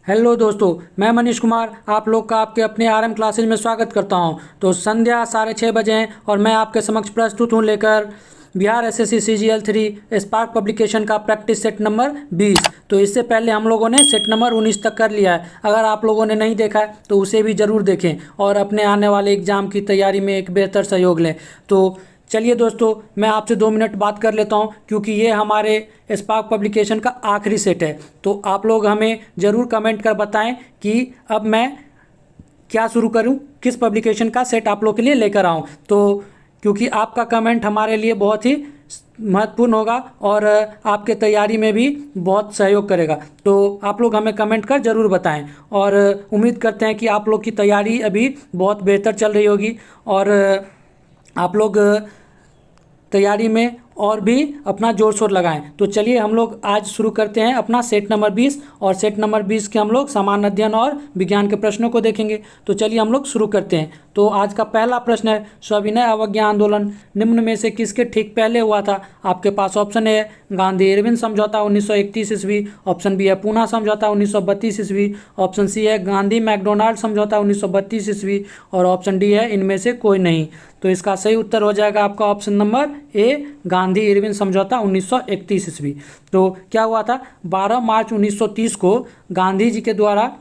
Hello दोस्तों, मैं मनीष कुमार आप लोग का आपके अपने आरएम क्लासेज में स्वागत करता हूं। तो संध्या 6:30 बजे हैं और मैं आपके समक्ष प्रस्तुत हूं लेकर Bihar SSC CGL 3 spark publication का प्रैक्टिस सेट नंबर 20। तो इससे पहले हम लोगों ने सेट नंबर 19 तक कर लिया है। अगर आप लोगों ने नहीं देखा है तो उसे भी ज़रूर देखें और अपने आने वाले एग्ज़ाम की तैयारी में एक बेहतर सहयोग लें। तो चलिए दोस्तों, मैं आपसे 2 मिनट बात कर लेता हूं क्योंकि ये हमारे स्पार्क पब्लिकेशन का आखिरी सेट है। तो आप लोग हमें ज़रूर कमेंट कर बताएं कि अब मैं क्या शुरू करूं, किस पब्लिकेशन का सेट आप लोग के लिए लेकर आऊं। तो क्योंकि आपका कमेंट हमारे लिए बहुत ही महत्वपूर्ण होगा और आपके तैयारी में भी बहुत सहयोग करेगा। तो आप लोग हमें कमेंट कर ज़रूर बताएं और उम्मीद करते हैं कि आप लोग की तैयारी अभी बहुत बेहतर चल रही होगी और आप लोग तैयारी में और भी अपना जोर शोर लगाएं। तो चलिए हम लोग आज शुरू करते हैं अपना सेट नंबर 20 और सेट नंबर 20 के हम लोग सामान्य अध्ययन और विज्ञान के प्रश्नों को देखेंगे। तो चलिए हम लोग शुरू करते हैं। तो आज का पहला प्रश्न है, सविनय अवज्ञा आंदोलन निम्न में से किसके ठीक पहले हुआ था। आपके पास ऑप्शन ए है गांधी इरविन समझौता 1931 ईस्वी, ऑप्शन बी है पूना समझौता 1932 ईस्वी, ऑप्शन सी है गांधी मैकडोनाल्ड समझौता 1932 ईस्वी और ऑप्शन डी है इनमें से कोई नहीं। तो इसका सही उत्तर हो जाएगा आपका option number A Gandhi Irwin समझौता 1931 ईस्वी। तो क्या हुआ था, 12 मार्च 1930 को गांधी जी के द्वारा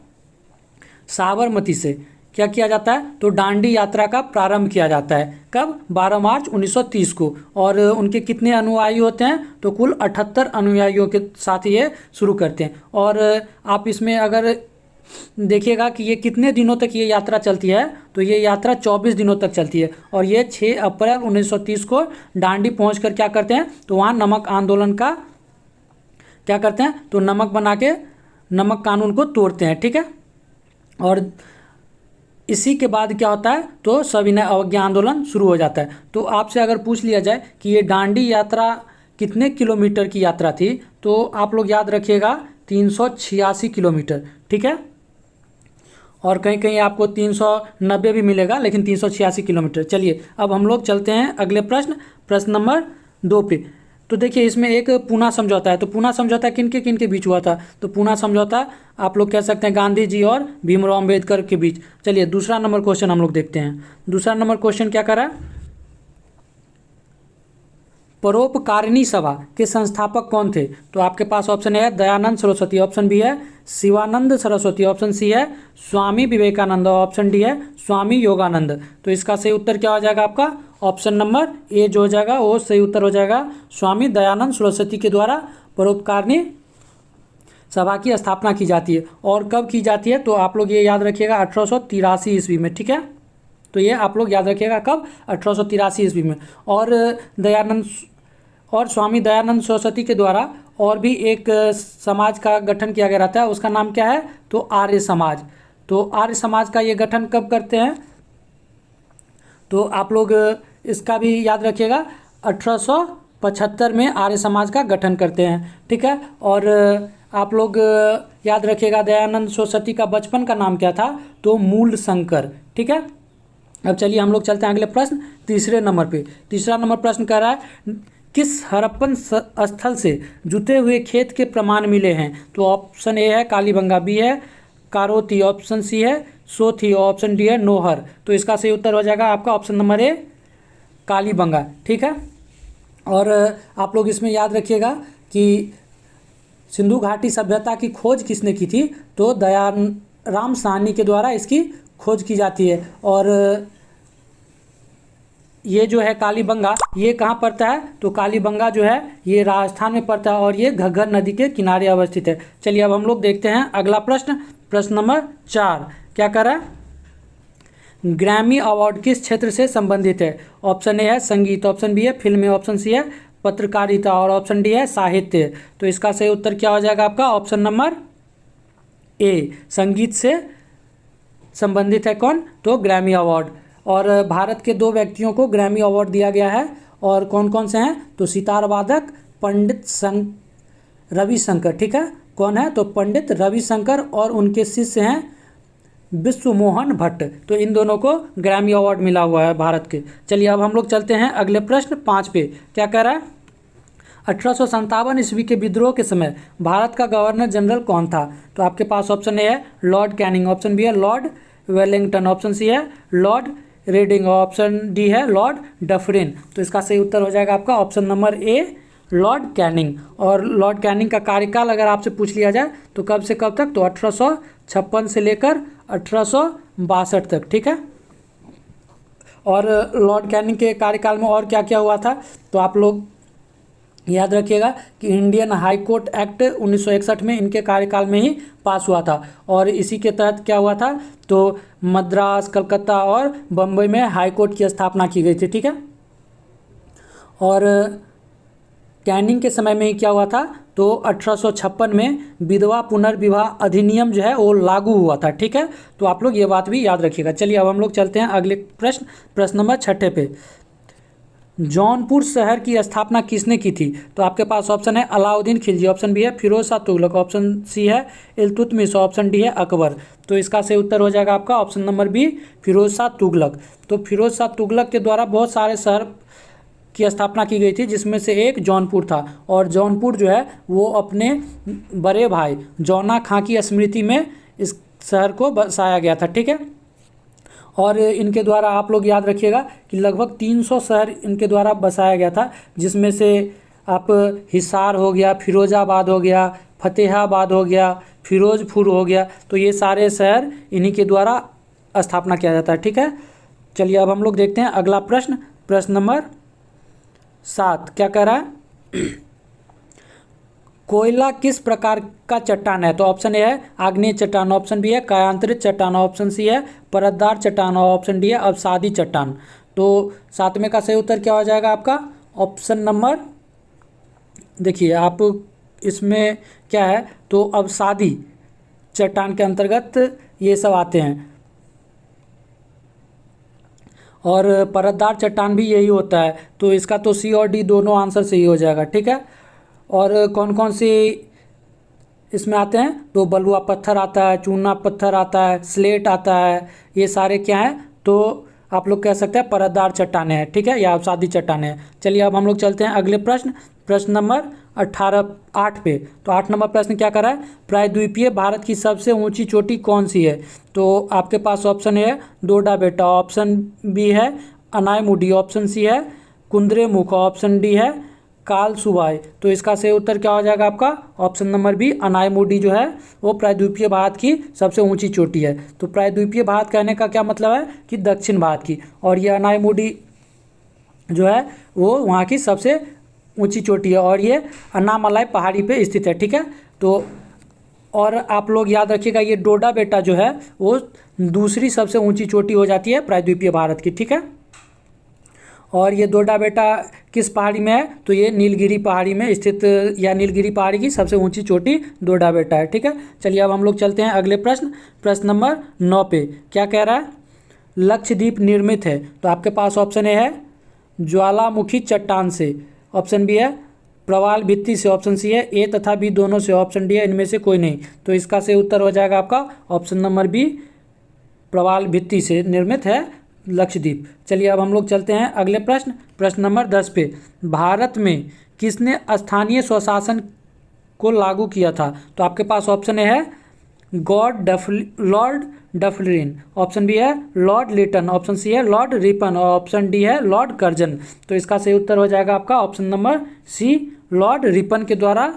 साबरमती से क्या किया जाता है, तो दांडी यात्रा का प्रारंभ किया जाता है। कब, 12 मार्च 1930 को। और उनके कितने अनुयायी होते हैं, तो कुल 78 अनुयायियों के साथ ये शुरू करते हैं। और आप इसमें अगर देखिएगा कि ये कितने दिनों तक ये यात्रा चलती है, तो ये यात्रा 24 दिनों तक चलती है। और ये 6 अप्रैल 1930 को दांडी पहुंचकर क्या करते हैं, तो वहाँ नमक आंदोलन का क्या करते हैं, तो नमक बना के नमक कानून को तोड़ते हैं। ठीक है, और इसी के बाद क्या होता है, तो सविनय अवज्ञा आंदोलन शुरू हो जाता है। तो आपसे अगर पूछ लिया जाए कि ये दांडी यात्रा कितने किलोमीटर की यात्रा थी, तो आप लोग याद रखिएगा 386 किलोमीटर। ठीक है, और कहीं कहीं आपको 390 भी मिलेगा, लेकिन 386 किलोमीटर। चलिए अब हम लोग चलते हैं अगले प्रश्न नंबर 2 पे। तो देखिए इसमें एक पूना समझौता है। तो पूना समझौता किन के बीच हुआ था, तो पूना समझौता आप लोग कह सकते हैं गांधी जी और भीमराव अम्बेडकर के बीच। चलिए दूसरा नंबर क्वेश्चन हम लोग देखते हैं। दूसरा नंबर क्वेश्चन क्या करा, परोपकारिणी सभा के संस्थापक कौन थे। तो आपके पास ऑप्शन है दयानंद सरस्वती, ऑप्शन बी है शिवानंद सरस्वती, ऑप्शन सी है स्वामी विवेकानंद और ऑप्शन डी है स्वामी योगानंद। तो इसका सही उत्तर क्या हो जाएगा आपका, ऑप्शन नंबर ए जो हो जाएगा वो सही उत्तर हो जाएगा। स्वामी दयानंद सरस्वती के द्वारा परोपकारिणी सभा की स्थापना की जाती है। और कब की जाती है, तो आप लोग ये याद रखिएगा 1883 ईस्वी में। ठीक है, तो ये आप लोग याद रखिएगा कब, 1883 ईस्वी में। और स्वामी दयानंद सरस्वती के द्वारा और भी एक समाज का गठन किया गया रहता है, उसका नाम क्या है, तो आर्य समाज। तो आर्य समाज का ये गठन कब करते हैं, तो आप लोग इसका भी याद रखिएगा 1875 में आर्य समाज का गठन करते हैं। ठीक है, और आप लोग याद रखिएगा दयानंद सरस्वती का बचपन का नाम क्या था, तो मूल शंकर। ठीक है, अब चलिए हम लोग चलते हैं अगले प्रश्न तीसरे नंबर पे। तीसरा नंबर प्रश्न कह रहा है किस हड़प्पन स्थल से जुते हुए खेत के प्रमाण मिले हैं। तो ऑप्शन ए है कालीबंगा, बी है कारोती, ऑप्शन सी है सोथी और ऑप्शन डी है नोहर। तो इसका सही उत्तर हो जाएगा आपका ऑप्शन नंबर ए कालीबंगा। ठीक है, और आप लोग इसमें याद रखिएगा कि सिंधु घाटी सभ्यता की खोज किसने की थी, तो दयाराम साहनी के द्वारा इसकी खोज की जाती है। और ये जो है कालीबंगा, ये कहाँ पड़ता है, तो कालीबंगा जो है ये राजस्थान में पड़ता है और ये घग्गर नदी के किनारे अवस्थित है। चलिए अब हम लोग देखते हैं अगला प्रश्न नंबर 4 क्या कर रहा है, ग्रैमी अवार्ड किस क्षेत्र से संबंधित है। ऑप्शन ए है संगीत, ऑप्शन बी है फिल्म, ऑप्शन सी है पत्रकारिता और ऑप्शन डी है साहित्य। तो इसका सही उत्तर क्या हो जाएगा आपका, ऑप्शन नंबर ए संगीत से संबंधित है कौन, तो ग्रैमी अवार्ड। और भारत के 2 व्यक्तियों को ग्रैमी अवार्ड दिया गया है, और कौन कौन से हैं, तो सितार वादक पंडित रविशंकर। ठीक है, कौन है, तो पंडित रविशंकर और उनके शिष्य हैं विश्वमोहन भट्ट। तो इन दोनों को ग्रैमी अवार्ड मिला हुआ है भारत के। चलिए अब हम लोग चलते हैं अगले प्रश्न 5 पे। क्या कह रहा है, 1857 ईस्वी के विद्रोह के समय भारत का गवर्नर जनरल कौन था? तो आपके पास ऑप्शन ए है लॉर्ड कैनिंग, ऑप्शन बी है लॉर्ड वेलिंगटन, ऑप्शन सी है लॉर्ड रेडिंग, ऑप्शन डी है लॉर्ड डफरिन। तो इसका सही उत्तर हो जाएगा आपका option number A Lord Canning. और लॉर्ड कैनिंग का कार्यकाल अगर आपसे पूछ लिया जाए तो कब से कब तक? तो 1856 से लेकर 1862 तक, ठीक है। और लॉर्ड कैनिंग के कार्यकाल में और क्या क्या हुआ था तो आप लोग याद रखिएगा कि इंडियन हाई कोर्ट एक्ट 1961 में इनके कार्यकाल में ही पास हुआ था। और इसी के तहत क्या हुआ था तो मद्रास, कलकत्ता और बम्बई में हाई कोर्ट की स्थापना की गई थी, ठीक है। और कैनिंग के समय में ही क्या हुआ था तो 1856 में विधवा पुनर्विवाह अधिनियम जो है वो लागू हुआ था, ठीक है। तो आप लोग ये बात भी याद रखिएगा। चलिए अब हम लोग चलते हैं अगले प्रश्न नंबर 6 पे। जौनपुर शहर की स्थापना किसने की थी? तो आपके पास ऑप्शन है अलाउद्दीन खिलजी, ऑप्शन बी है फिरोज शाह तुगलक, ऑप्शन सी है इल्तुतमिश, ऑप्शन डी है अकबर। तो इसका सही उत्तर हो जाएगा आपका option number B Firoz Shah Tughlaq. तो फिरोज शाह तुगलक के द्वारा बहुत सारे शहर की स्थापना की गई थी जिसमें से एक जौनपुर था। और जौनपुर जो है वो अपने बड़े भाई जौना खां की स्मृति में इस शहर को बसाया गया था, ठीक है। और इनके द्वारा आप लोग याद रखिएगा कि लगभग 300 शहर इनके द्वारा बसाया गया था, जिसमें से आप हिसार हो गया, फिरोजाबाद हो गया, फतेहाबाद हो गया, फिरोजपुर हो गया। तो ये सारे शहर इन्हीं के द्वारा स्थापना किया जाता है, ठीक है। चलिए अब हम लोग देखते हैं अगला प्रश्न नंबर 7 क्या कह रहा है? कोयला किस प्रकार का चट्टान है? तो ऑप्शन ए है आग्नेय चट्टान, ऑप्शन बी है कायांतरित चट्टान, ऑप्शन सी है परतदार चट्टान और ऑप्शन डी है अवसादी चट्टान। तो 7वें का सही उत्तर क्या हो जाएगा आपका? ऑप्शन नंबर, देखिए आप इसमें क्या है तो अवसादी चट्टान के अंतर्गत ये सब आते हैं। और परतदार चट्टान भी यही होता है। तो इसका तो सी और डी दोनों आंसर सही हो जाएगा, ठीक है। और कौन कौन सी इसमें आते हैं तो बलुआ पत्थर आता है, चूना पत्थर आता है, स्लेट आता है, ये सारे क्या हैं तो आप लोग कह सकते हैं परतदार चट्टानें हैं, ठीक है, या अवसादी चट्टानें हैं। चलिए अब हम लोग चलते हैं अगले प्रश्न नंबर 8 पे। तो 8 नंबर प्रश्न क्या कर रहा है? प्रायद्वीपीय भारत की सबसे ऊंची चोटी कौन सी है? तो आपके पास ऑप्शन है डोडा बेटा, ऑप्शन बी है अनायमुडी, ऑप्शन सी है कुंद्रेमुख, ऑप्शन डी है काल सुबाई। तो इसका सही उत्तर क्या हो जाएगा आपका? ऑप्शन नंबर बी अनायमुडी जो है वो प्रायद्वीपीय भारत की सबसे ऊंची चोटी है। तो प्रायद्वीपीय भारत कहने का क्या मतलब है कि दक्षिण भारत की, और ये अनायमुडी जो है वो वहाँ की सबसे ऊंची चोटी है और ये अन्नामलाई पहाड़ी पे स्थित है, ठीक है। तो और आप लोग याद रखिएगा ये डोडा बेटा जो है वो दूसरी सबसे ऊंची चोटी हो जाती है प्रायद्वीपीय भारत की, ठीक है। और ये डोडा बेटा किस पहाड़ी में है तो ये नीलगिरी पहाड़ी में स्थित, या नीलगिरी पहाड़ी की सबसे ऊंची चोटी डोडा बेटा है, ठीक है। चलिए अब हम लोग चलते हैं अगले प्रश्न नंबर 9 पे। क्या कह रहा है? लक्षद्वीप निर्मित है। तो आपके पास ऑप्शन ए है ज्वालामुखी चट्टान से, ऑप्शन बी है प्रवाल भित्ति से, ऑप्शन सी है ए तथा बी दोनों से, ऑप्शन डी है इनमें से कोई नहीं। तो इसका सही उत्तर हो जाएगा आपका ऑप्शन नंबर बी प्रवाल भित्ति से निर्मित है लक्षद्वीप। चलिए अब हम लोग चलते हैं अगले प्रश्न नंबर 10 पे। भारत में किसने स्थानीय स्वशासन को लागू किया था? तो आपके पास ऑप्शन ए है लॉर्ड डफरिन, ऑप्शन बी है लॉर्ड लिटन, ऑप्शन सी है लॉर्ड रिपन और ऑप्शन डी है लॉर्ड कर्जन। तो इसका सही उत्तर हो जाएगा आपका option number C Lord Ripon के द्वारा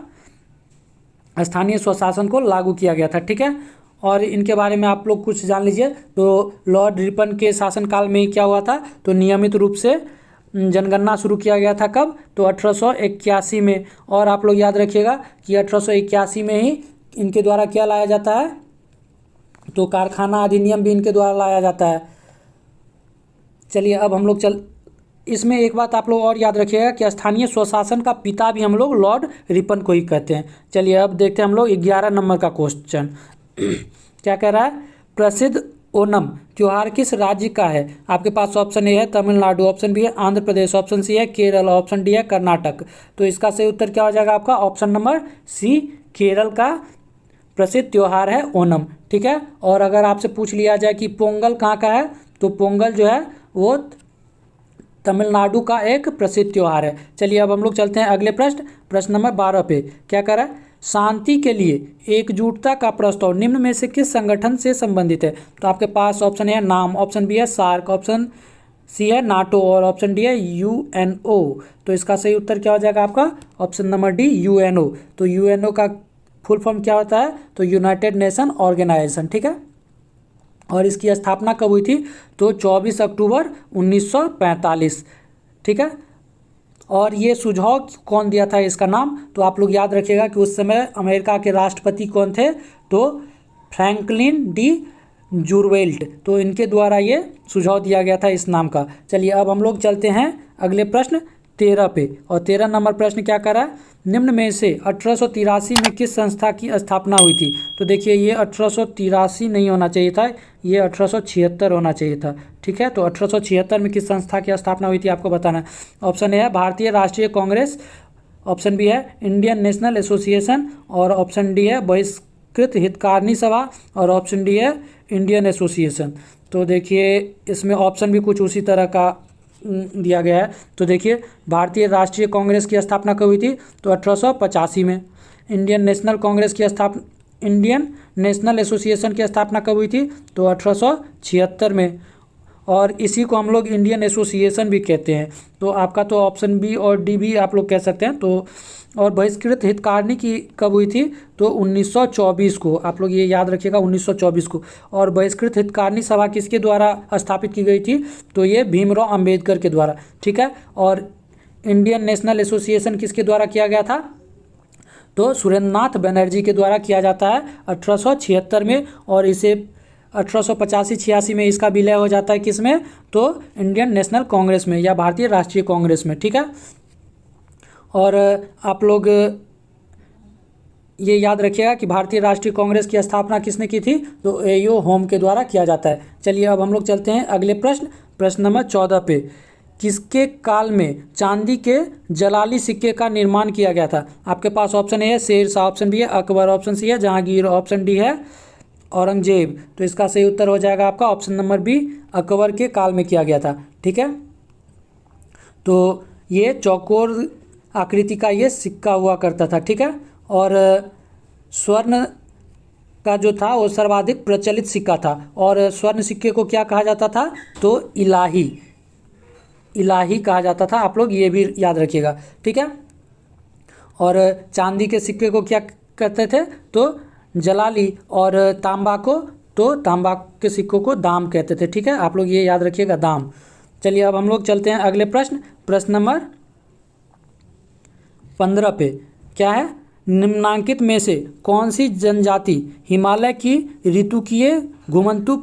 स्थानीय स्वशासन को लागू किया गया था, ठीक है। और इनके बारे में आप लोग कुछ जान लीजिए। तो लॉर्ड रिपन के शासनकाल में क्या हुआ था तो नियमित रूप से जनगणना शुरू किया गया था। कब? तो 1881 में। और आप लोग याद रखिएगा कि 1881 में ही इनके द्वारा क्या लाया जाता है तो कारखाना अधिनियम भी इनके द्वारा लाया जाता है। चलिए अब हम लोग इसमें एक बात आप लोग और याद रखिएगा कि स्थानीय स्वशासन का पिता भी हम लोग लॉर्ड रिपन को ही कहते हैं। चलिए अब देखते हैं हम लोग 11 नंबर का क्वेश्चन। क्या कह रहा है? प्रसिद्ध ओणम त्योहार किस राज्य का है? आपके पास ऑप्शन ए है तमिलनाडु, ऑप्शन बी है आंध्र प्रदेश, ऑप्शन सी है केरल, ऑप्शन डी है कर्नाटक। तो इसका सही उत्तर क्या हो जाएगा आपका? ऑप्शन नंबर सी केरल का प्रसिद्ध त्योहार है ओणम, ठीक है। और अगर आपसे पूछ लिया जाए कि पोंगल कहाँ का है तो पोंगल जो है वो तमिलनाडु का एक प्रसिद्ध त्योहार है। चलिए अब हम लोग चलते हैं अगले प्रश्न नंबर 12 पे। क्या कह रहा है? शांति के लिए एकजुटता का प्रस्ताव निम्न में से किस संगठन से संबंधित है? तो आपके पास ऑप्शन है नाम, ऑप्शन बी है सार्क, ऑप्शन सी है नाटो और ऑप्शन डी है यूएनओ। तो इसका सही उत्तर क्या हो जाएगा आपका? Option number D UNO. तो यूएनओ का फुल फॉर्म क्या होता है? तो यूनाइटेड नेशन ऑर्गेनाइजेशन, ठीक है। और इसकी स्थापना कब हुई थी? तो 24 अक्टूबर 1945, ठीक है। और ये सुझाव कौन दिया था इसका नाम? तो आप लोग याद रखिएगा कि उस समय अमेरिका के राष्ट्रपति कौन थे? तो फ्रैंकलिन डी जूरवेल्ट। तो इनके द्वारा ये सुझाव दिया गया था इस नाम का। चलिए अब हम लोग चलते हैं अगले प्रश्न 13 पे। और 13 नंबर प्रश्न क्या कर रहा है? निम्न में से 1883 में किस संस्था की स्थापना हुई थी? तो देखिए ये 1883 नहीं होना चाहिए था, ये 1876 होना चाहिए था, ठीक है। तो 1876 में किस संस्था की स्थापना हुई थी आपको बताना है। ऑप्शन ए है भारतीय राष्ट्रीय कांग्रेस, ऑप्शन बी है इंडियन नेशनल एसोसिएशन और ऑप्शन डी है बहिष्कृत हितकारिणी सभा और ऑप्शन डी है इंडियन एसोसिएशन। तो देखिए इसमें ऑप्शन भी कुछ उसी तरह का दिया गया है। तो देखिए भारतीय राष्ट्रीय कांग्रेस की स्थापना कब हुई थी? तो 1885 में। इंडियन नेशनल एसोसिएशन की स्थापना कब हुई थी? तो 1876 में। और इसी को हम लोग इंडियन एसोसिएशन भी कहते हैं। तो आपका तो ऑप्शन बी और डी भी आप लोग कह सकते हैं। तो और बहिष्कृत हितकारिणी की कब हुई थी? तो 1924 को। आप लोग ये याद रखिएगा 1924 को। और बहिष्कृत हितकारिणी सभा किसके द्वारा स्थापित की गई थी? तो ये भीमराव अंबेडकर के द्वारा, ठीक है। और इंडियन नेशनल एसोसिएशन किसके द्वारा किया गया था? तो सुरेंद्रनाथ बनर्जी के द्वारा किया जाता है 1876 में। और इसे 1885-86 में इसका विलय हो जाता है किस में? तो इंडियन नेशनल कांग्रेस में या भारतीय राष्ट्रीय कांग्रेस में, ठीक है। और आप लोग ये याद रखिएगा कि भारतीय राष्ट्रीय कांग्रेस की स्थापना किसने की थी? तो एयो होम के द्वारा किया जाता है। चलिए अब हम लोग चलते हैं अगले प्रश्न नंबर 14 पे। किसके काल में चांदी के जलाली सिक्के का निर्माण किया गया था? आपके पास ऑप्शन ए है शेर शाह, ऑप्शन बी है अकबर, ऑप्शन सी है जहांगीर, ऑप्शन डी है औरंगजेब। तो इसका सही उत्तर हो जाएगा आपका ऑप्शन नंबर बी, अकबर के काल में किया गया था, ठीक है। तो ये चौकोर आकृति का ये सिक्का हुआ करता था, ठीक है। और स्वर्ण का जो था वो सर्वाधिक प्रचलित सिक्का था। और स्वर्ण सिक्के को क्या कहा जाता था? तो इलाही कहा जाता था। आप लोग ये भी याद रखिएगा, ठीक है। और चांदी के सिक्के को क्या कहते थे? तो जलाली। और तांबा के सिक्कों को दाम कहते थे, ठीक है। आप लोग ये याद रखिएगा, दाम। चलिए अब हम लोग चलते हैं अगले प्रश्न नंबर 15 पे। क्या है? निम्नांकित में से कौन सी जनजाति हिमालय की ऋतुकीय घुमंतु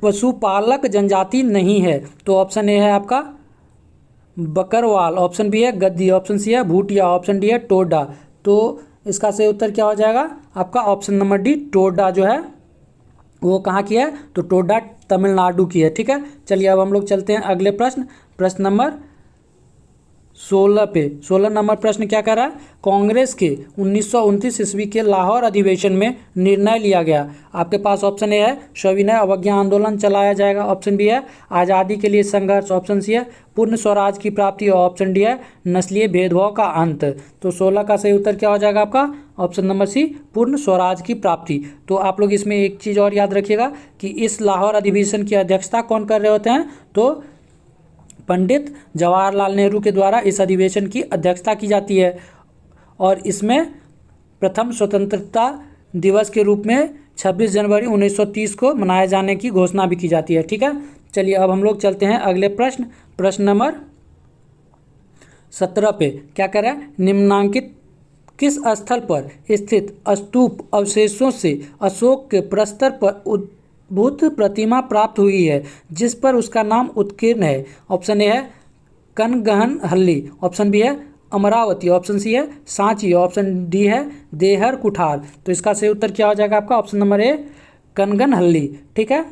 पशुपालक जनजाति नहीं है? तो ऑप्शन ए है आपका बकरवाल, ऑप्शन बी है गद्दी, ऑप्शन सी है भूटिया, ऑप्शन डी है टोडा। तो इसका सही उत्तर क्या हो जाएगा आपका? ऑप्शन नंबर डी, टोडा जो है वो कहाँ की है? तो टोडा तमिलनाडु की है, ठीक है। चलिए अब हम लोग चलते हैं अगले प्रश्न नंबर 16 पे। 16 नंबर प्रश्न क्या कर रहा है? कांग्रेस के 1929 ईस्वी के लाहौर अधिवेशन में निर्णय लिया गया। आपके पास ऑप्शन ए है सविनय अवज्ञा आंदोलन चलाया जाएगा, ऑप्शन बी है आज़ादी के लिए संघर्ष, ऑप्शन सी है पूर्ण स्वराज की प्राप्ति और ऑप्शन डी है नस्लीय भेदभाव का अंत। तो 16 का सही उत्तर क्या हो जाएगा आपका? ऑप्शन नंबर सी, पूर्ण स्वराज की प्राप्ति। तो आप लोग इसमें एक चीज़ और याद रखिएगा कि इस लाहौर अधिवेशन की अध्यक्षता कौन कर रहे होते हैं? तो पंडित जवाहरलाल नेहरू के द्वारा इस अधिवेशन की अध्यक्षता की जाती है। और इसमें प्रथम स्वतंत्रता दिवस के रूप में 26 जनवरी 1930 को मनाए जाने की घोषणा भी की जाती है, ठीक है। चलिए अब हम लोग चलते हैं अगले प्रश्न नंबर 17 पे। क्या कह रहा है? निम्नांकित किस स्थल पर स्थित स्तूप अवशेषों से अशोक के प्रस्तर पर बुद्ध प्रतिमा प्राप्त हुई है जिस पर उसका नाम उत्कीर्ण है? ऑप्शन ए है कनगहनहल्ली, ऑप्शन बी है अमरावती, ऑप्शन सी है सांची, ऑप्शन डी है देहर कुठार। तो इसका सही उत्तर क्या हो जाएगा आपका? ऑप्शन नंबर ए, कनगनहल्ली, ठीक है।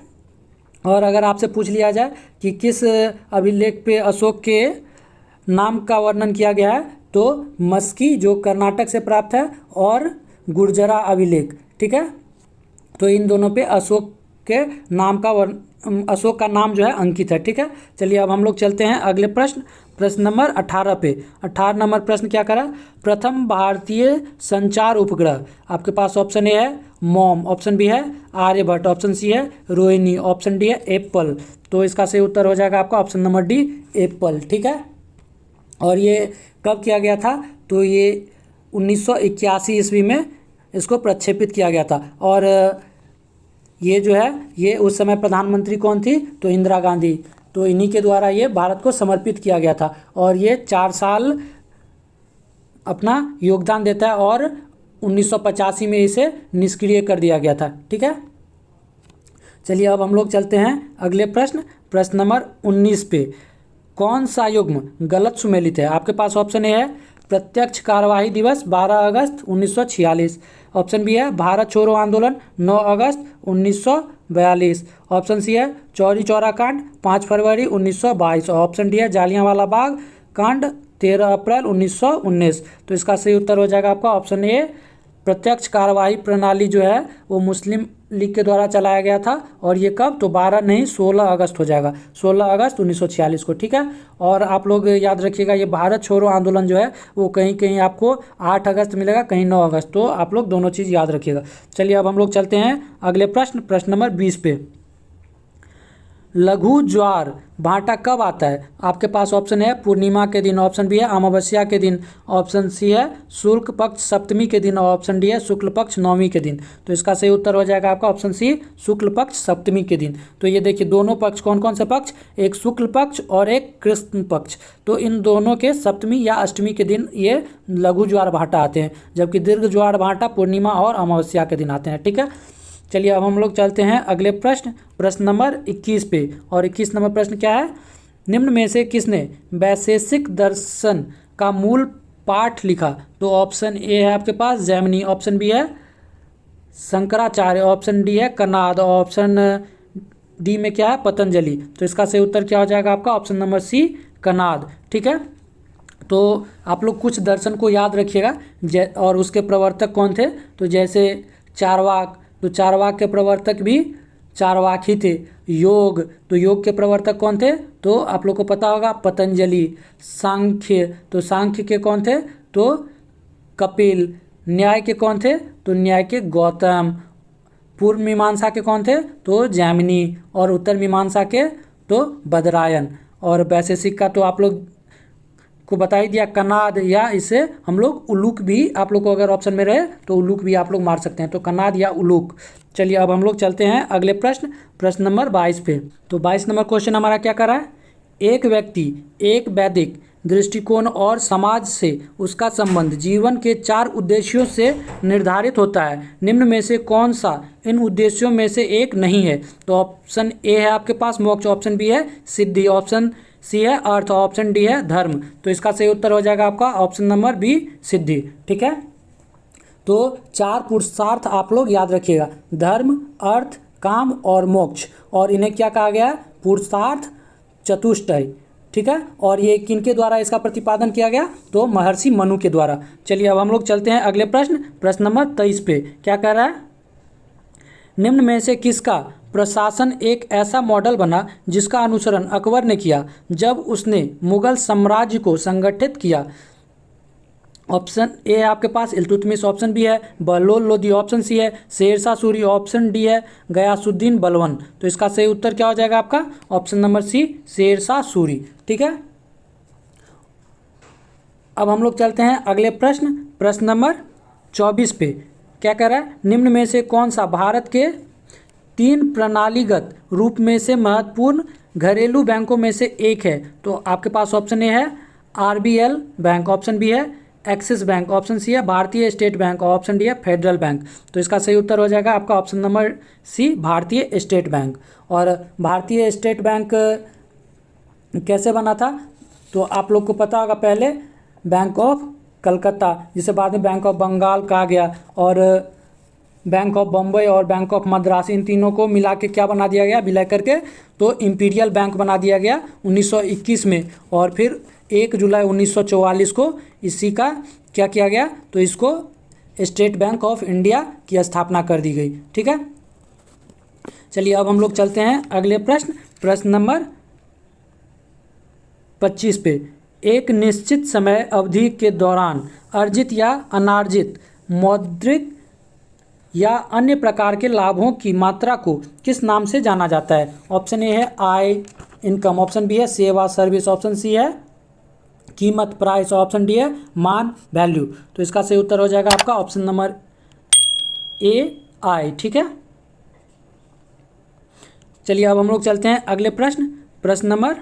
और अगर आपसे पूछ लिया जाए कि किस अभिलेख पे अशोक के नाम का वर्णन किया गया है, तो मस्की जो कर्नाटक से प्राप्त है और गुर्जरा अभिलेख, ठीक है। तो इन दोनों पे अशोक के नाम का अशोक का नाम जो है अंकित है। ठीक है, चलिए अब हम लोग चलते हैं अगले प्रश्न, प्रश्न नंबर 18 पे। 18 नंबर प्रश्न क्या करा, प्रथम भारतीय संचार उपग्रह। आपके पास ऑप्शन ए है मॉम, ऑप्शन बी है आर्यभट्ट, ऑप्शन सी है रोहिणी, ऑप्शन डी है एप्पल। तो इसका सही उत्तर हो जाएगा आपका ऑप्शन नंबर डी एप्पल। ठीक है, और ये कब किया गया था, तो ये 1981 ईस्वी में इसको प्रक्षेपित किया गया था। और ये जो है ये उस समय प्रधानमंत्री कौन थी, तो इंदिरा गांधी। तो इन्हीं के द्वारा ये भारत को समर्पित किया गया था और ये 4 साल अपना योगदान देता है और 1985 में इसे निष्क्रिय कर दिया गया था। ठीक है, चलिए अब हम लोग चलते हैं अगले प्रश्न, प्रश्न नंबर 19 पे। कौन सा युग्म गलत सुमेलित है। आपके पास ऑप्शन ए है प्रत्यक्ष कार्यवाही दिवस 12 अगस्त 1946, ऑप्शन बी है भारत छोड़ो आंदोलन 9 अगस्त 1942, ऑप्शन सी है चौरी चौरा कांड 5 फरवरी 1922, ऑप्शन डी है जालियांवाला बाग कांड 13 अप्रैल 1919। तो इसका सही उत्तर हो जाएगा आपका ऑप्शन ए, प्रत्यक्ष कार्यवाही प्रणाली जो है वो मुस्लिम लीग के द्वारा चलाया गया था और ये कब, तो 12 नहीं 16 अगस्त हो जाएगा, 16 अगस्त 1946 को। ठीक है, और आप लोग याद रखिएगा ये भारत छोड़ो आंदोलन जो है वो कहीं कहीं आपको 8 अगस्त मिलेगा, कहीं 9 अगस्त, तो आप लोग दोनों चीज़ याद रखिएगा। चलिए अब हम लोग चलते हैं अगले प्रश्न, प्रश्न नंबर 20 पे। लघु ज्वार भाटा कब आता है। आपके पास ऑप्शन है पूर्णिमा के दिन, ऑप्शन बी है अमावस्या के दिन, ऑप्शन सी है शुक्ल पक्ष सप्तमी के दिन, और ऑप्शन डी है शुक्ल पक्ष नवमी के दिन। तो इसका सही उत्तर हो जाएगा आपका ऑप्शन सी, शुक्ल पक्ष सप्तमी के दिन। तो ये देखिए दोनों पक्ष कौन कौन से पक्ष, एक शुक्ल पक्ष और एक कृष्ण पक्ष, तो इन दोनों के सप्तमी या अष्टमी के दिन ये लघु ज्वार भाटा आते हैं, जबकि दीर्घ ज्वार भाटा पूर्णिमा और अमावस्या के दिन आते हैं। ठीक है, चलिए अब हम लोग चलते हैं अगले प्रश्न, प्रश्न नंबर 21 पे। और 21 नंबर प्रश्न क्या है, निम्न में से किसने वैशेषिक दर्शन का मूल पाठ लिखा। तो ऑप्शन ए है आपके पास जैमिनी, ऑप्शन बी है शंकराचार्य, ऑप्शन डी है कनाद, ऑप्शन डी में क्या है पतंजलि। तो इसका सही उत्तर क्या हो जाएगा आपका ऑप्शन नंबर सी कनाद। ठीक है, तो आप लोग कुछ दर्शन को याद रखिएगा और उसके प्रवर्तक कौन थे, तो जैसे चारवाक, तो चारवाक के प्रवर्तक भी चारवाक ही थे। योग, तो योग के प्रवर्तक कौन थे, तो आप लोग को पता होगा पतंजलि। सांख्य, तो सांख्य के कौन थे, तो कपिल। न्याय के कौन थे, तो न्याय के गौतम। पूर्व मीमांसा के कौन थे, तो जैमिनी, और उत्तर मीमांसा के तो बदरायन। और वैशेषिक का तो आप लोग को बता ही दिया कनाद, या इसे हम लोग उलूक भी, आप लोग को अगर ऑप्शन में रहे तो उलूक भी आप लोग मार सकते हैं, तो कनाद या उलूक। चलिए अब हम लोग चलते हैं अगले प्रश्न, प्रश्न नंबर 22 पे। तो 22 नंबर क्वेश्चन हमारा क्या कर रहा है, एक व्यक्ति एक वैदिक दृष्टिकोण और समाज से उसका संबंध जीवन के 4 उद्देश्यों से निर्धारित होता है, निम्न में से कौन सा इन उद्देश्यों में से एक नहीं है। तो ऑप्शन ए है आपके पास मोक्ष, ऑप्शन बी है सिद्धि, ऑप्शन सी है अर्थ, ऑप्शन डी है धर्म। तो इसका सही उत्तर हो जाएगा आपका ऑप्शन नंबर बी सिद्धि। ठीक है, तो 4 पुरुषार्थ आप लोग याद रखिएगा, धर्म, अर्थ, काम और मोक्ष, और इन्हें क्या कहा गया है, पुरुषार्थ चतुष्टय। ठीक है, और ये किनके द्वारा इसका प्रतिपादन किया गया, तो महर्षि मनु के द्वारा। चलिए अब हम लोग चलते हैं अगले प्रश्न, प्रश्न नंबर 23 पे। क्या कह रहा है, निम्न में से किसका प्रशासन एक ऐसा मॉडल बना जिसका अनुसरण अकबर ने किया जब उसने मुगल साम्राज्य को संगठित किया। ऑप्शन ए है आपके पास इल्तुतमिश, ऑप्शन बी है बहलोल लोदी, ऑप्शन सी है शेरशाह सूरी, ऑप्शन डी है गयासुद्दीन बलवन। तो इसका सही उत्तर क्या हो जाएगा आपका option number C Sher Shah Suri. ठीक है, अब हम लोग चलते हैं अगले प्रश्न, प्रश्न नंबर 24 पे। क्या कह रहा है, निम्न में से कौन सा भारत के 3 प्रणालीगत रूप में से महत्वपूर्ण घरेलू बैंकों में से एक है। तो आपके पास ऑप्शन ए है आरबीएल बैंक, ऑप्शन बी है एक्सिस बैंक, ऑप्शन सी है भारतीय स्टेट बैंक, और ऑप्शन डी है फेडरल बैंक। तो इसका सही उत्तर हो जाएगा आपका ऑप्शन नंबर सी भारतीय स्टेट बैंक। और भारतीय स्टेट बैंक कैसे बना था, तो आप लोग को पता होगा पहले बैंक ऑफ कलकत्ता, जिसे बाद में बैंक ऑफ बंगाल कहा गया, और बैंक ऑफ बम्बई और बैंक ऑफ मद्रास, इन तीनों को मिला के क्या बना दिया गया, विलय करके तो इम्पीरियल बैंक बना दिया गया 1921 में। और फिर 1 जुलाई 1944 को इसी का क्या किया गया, तो इसको स्टेट बैंक ऑफ इंडिया की स्थापना कर दी गई। ठीक है, चलिए अब हम लोग चलते हैं अगले प्रश्न नंबर 25 पे। एक निश्चित समय अवधि के दौरान अर्जित या अनार्जित मौद्रिक या अन्य प्रकार के लाभों की मात्रा को किस नाम से जाना जाता है? ऑप्शन ए है आय, इनकम, ऑप्शन बी है सेवा, सर्विस, ऑप्शन सी है कीमत, प्राइस, ऑप्शन डी है मान, वैल्यू। तो इसका सही उत्तर हो जाएगा आपका ऑप्शन नंबर ए, आय। ठीक है, चलिए अब हम लोग चलते हैं अगले प्रश्न नंबर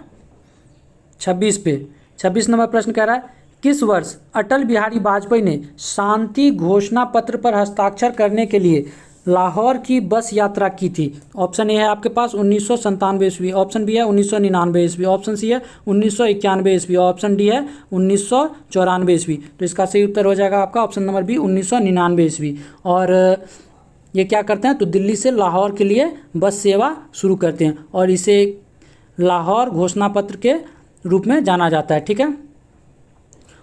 26 पे। 26 नंबर प्रश्न कह रहा है, किस वर्ष अटल बिहारी वाजपेयी ने शांति घोषणा पत्र पर हस्ताक्षर करने के लिए लाहौर की बस यात्रा की थी? ऑप्शन ए है आपके पास 1997 ईस्वी, ऑप्शन बी है 1999 ईस्वी, ऑप्शन सी है 1991 ईस्वी, ऑप्शन डी है 1994 ईस्वी। तो इसका सही उत्तर हो जाएगा आपका ऑप्शन नंबर बी 1999 ईस्वी। और ये क्या करते हैं, तो दिल्ली से लाहौर के लिए बस सेवा शुरू करते हैं और इसे लाहौर घोषणा पत्र के रूप में जाना जाता है। ठीक है,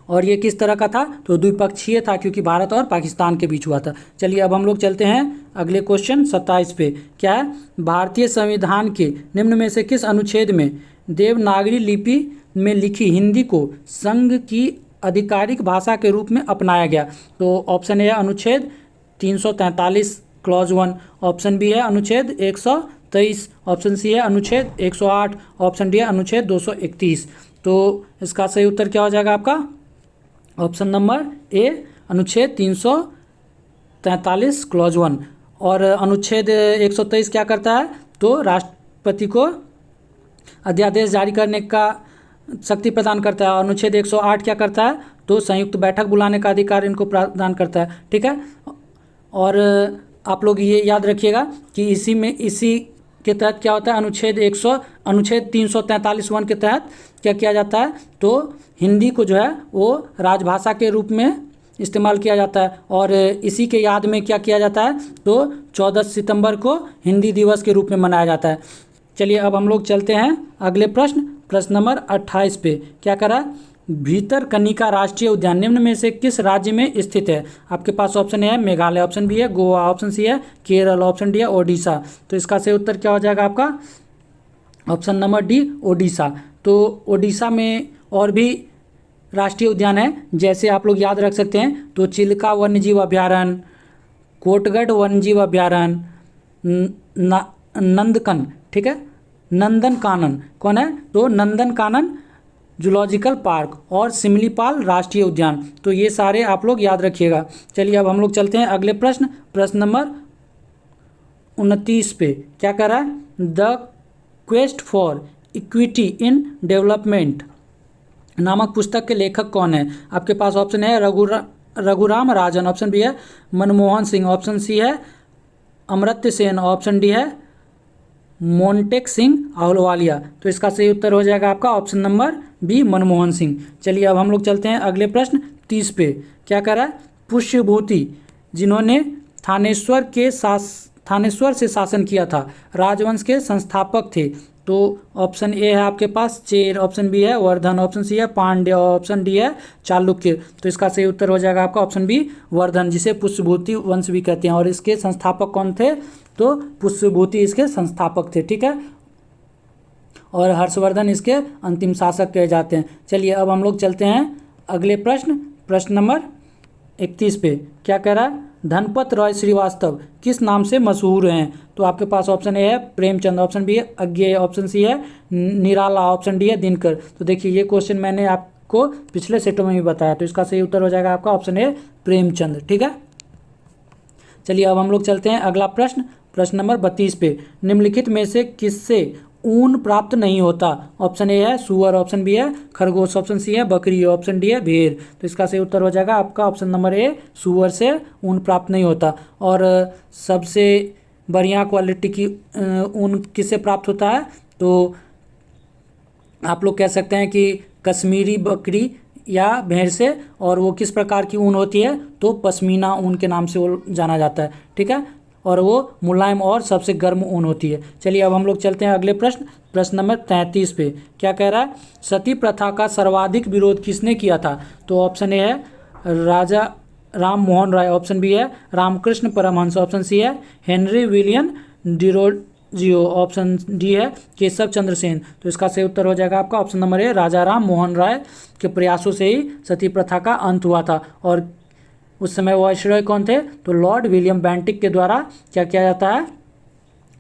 और ये किस तरह का था, तो द्विपक्षीय था क्योंकि भारत और पाकिस्तान के बीच हुआ था। चलिए अब हम लोग चलते हैं अगले क्वेश्चन 27 पे। क्या है, भारतीय संविधान के निम्न में से किस अनुच्छेद में देवनागरी लिपि में लिखी हिंदी को संघ की आधिकारिक भाषा के रूप में अपनाया गया? तो ऑप्शन ए है अनुच्छेद 343 क्लॉज 1, ऑप्शन बी है अनुच्छेद 123, ऑप्शन सी है अनुच्छेद 108, ऑप्शन डी है अनुच्छेद 231। तो इसका सही उत्तर क्या हो जाएगा आपका ऑप्शन नंबर ए, अनुच्छेद 343 क्लॉज 1। और अनुच्छेद 123 क्या करता है, तो राष्ट्रपति को अध्यादेश जारी करने का शक्ति प्रदान करता है। अनुच्छेद 108 क्या करता है, तो संयुक्त बैठक बुलाने का अधिकार इनको प्रदान करता है। ठीक है, और आप लोग ये याद रखिएगा कि इसी के तहत क्या होता है, अनुच्छेद 343(1) के तहत क्या किया जाता है, तो हिंदी को जो है वो राजभाषा के रूप में इस्तेमाल किया जाता है। और इसी के याद में क्या किया जाता है, तो 14 सितंबर को हिंदी दिवस के रूप में मनाया जाता है। चलिए अब हम लोग चलते हैं अगले प्रश्न नंबर 28 पे। क्या करा, भीतरकनिका राष्ट्रीय उद्यान निम्न में से किस राज्य में स्थित है? आपके पास ऑप्शन ए है मेघालय, ऑप्शन बी है गोवा, ऑप्शन सी है केरल, ऑप्शन डी है ओडिशा। तो इसका सही उत्तर क्या हो जाएगा आपका ऑप्शन नंबर डी, ओडिशा। तो ओडिशा में और भी राष्ट्रीय उद्यान है, जैसे आप लोग याद रख सकते हैं, तो चिल्का वन्यजीव अभ्यारण्य, कोटगढ़ वन्यजीव अभ्यारण्य, नंदकन, ठीक है, नंदनकानन कौन है, तो नंदनकानन जूलॉजिकल पार्क और सिमलीपाल राष्ट्रीय उद्यान। तो ये सारे आप लोग याद रखिएगा। चलिए अब हम लोग चलते हैं अगले प्रश्न नंबर 29 पे। क्या कर रहा है, the quest for equity in development नामक पुस्तक के लेखक कौन है? आपके पास ऑप्शन है रघुराम राजन, ऑप्शन बी है मनमोहन सिंह, ऑप्शन सी है अमर्त्य सेन, ऑप्शन डी है मोंटेक सिंह आहलूवालिया। तो इसका सही उत्तर हो जाएगा आपका option number B, Manmohan Singh. चलिए अब हम लोग चलते हैं अगले प्रश्न 30 पे। क्या कर रहा है, पुष्यभूति जिन्होंने थानेश्वर से शासन किया था, राजवंश के संस्थापक थे। तो ऑप्शन ए है आपके पास चेर, ऑप्शन बी है वर्धन, ऑप्शन सी है पांड्य, ऑप्शन डी है चालुक्य। तो इसका सही उत्तर हो जाएगा आपका ऑप्शन बी, वर्धन, जिसे पुष्यभूति वंश भी कहते हैं। और इसके संस्थापक कौन थे, तो पुष्यभूति इसके संस्थापक थे। ठीक है, और हर्षवर्धन इसके अंतिम शासक कहे जाते हैं। चलिए अब हम लोग चलते हैं अगले प्रश्न नंबर 31 पे। क्या कह रहा है, धनपत रॉय श्रीवास्तव किस नाम से मशहूर हैं? तो आपके पास ऑप्शन ए है प्रेमचंद, ऑप्शन बी है अज्ञेय, ऑप्शन सी है निराला, ऑप्शन डी है दिनकर। तो देखिए ये क्वेश्चन मैंने आपको पिछले सेटों में भी बताया, तो इसका सही उत्तर हो जाएगा आपका ऑप्शन ए, प्रेमचंद। ठीक है, चलिए अब हम लोग चलते हैं अगला प्रश्न नंबर 32 पे। निम्नलिखित में से किससे ऊन प्राप्त नहीं होता? ऑप्शन ए है सुअर, ऑप्शन बी है खरगोश, ऑप्शन सी है बकरी, ऑप्शन डी है भेड़। तो इसका सही उत्तर हो जाएगा आपका ऑप्शन नंबर ए, सुअर से ऊन प्राप्त नहीं होता। और सबसे बढ़िया क्वालिटी की ऊन किससे प्राप्त होता है, तो आप लोग कह सकते हैं कि कश्मीरी बकरी या भेड़ से। और वो किस प्रकार की ऊन होती है, तो पश्मीना ऊन के नाम से वो जाना जाता है। ठीक है, और वो मुलायम और सबसे गर्म ऊन होती है। चलिए अब हम लोग चलते हैं अगले प्रश्न नंबर 33 पे। क्या कह रहा है, सती प्रथा का सर्वाधिक विरोध किसने किया था? तो ऑप्शन ए है राजा राम मोहन राय, ऑप्शन बी है रामकृष्ण परमहंस, ऑप्शन सी है हेनरी विलियम जियो। ऑप्शन डी है केशव चंद्र सेन। तो इसका सही उत्तर हो जाएगा आपका ऑप्शन नंबर ए, राजा राम मोहन राय के प्रयासों से ही सती प्रथा का अंत हुआ था। और उस समय वायसरॉय कौन थे? तो लॉर्ड विलियम बेंटिक के द्वारा क्या किया जाता है?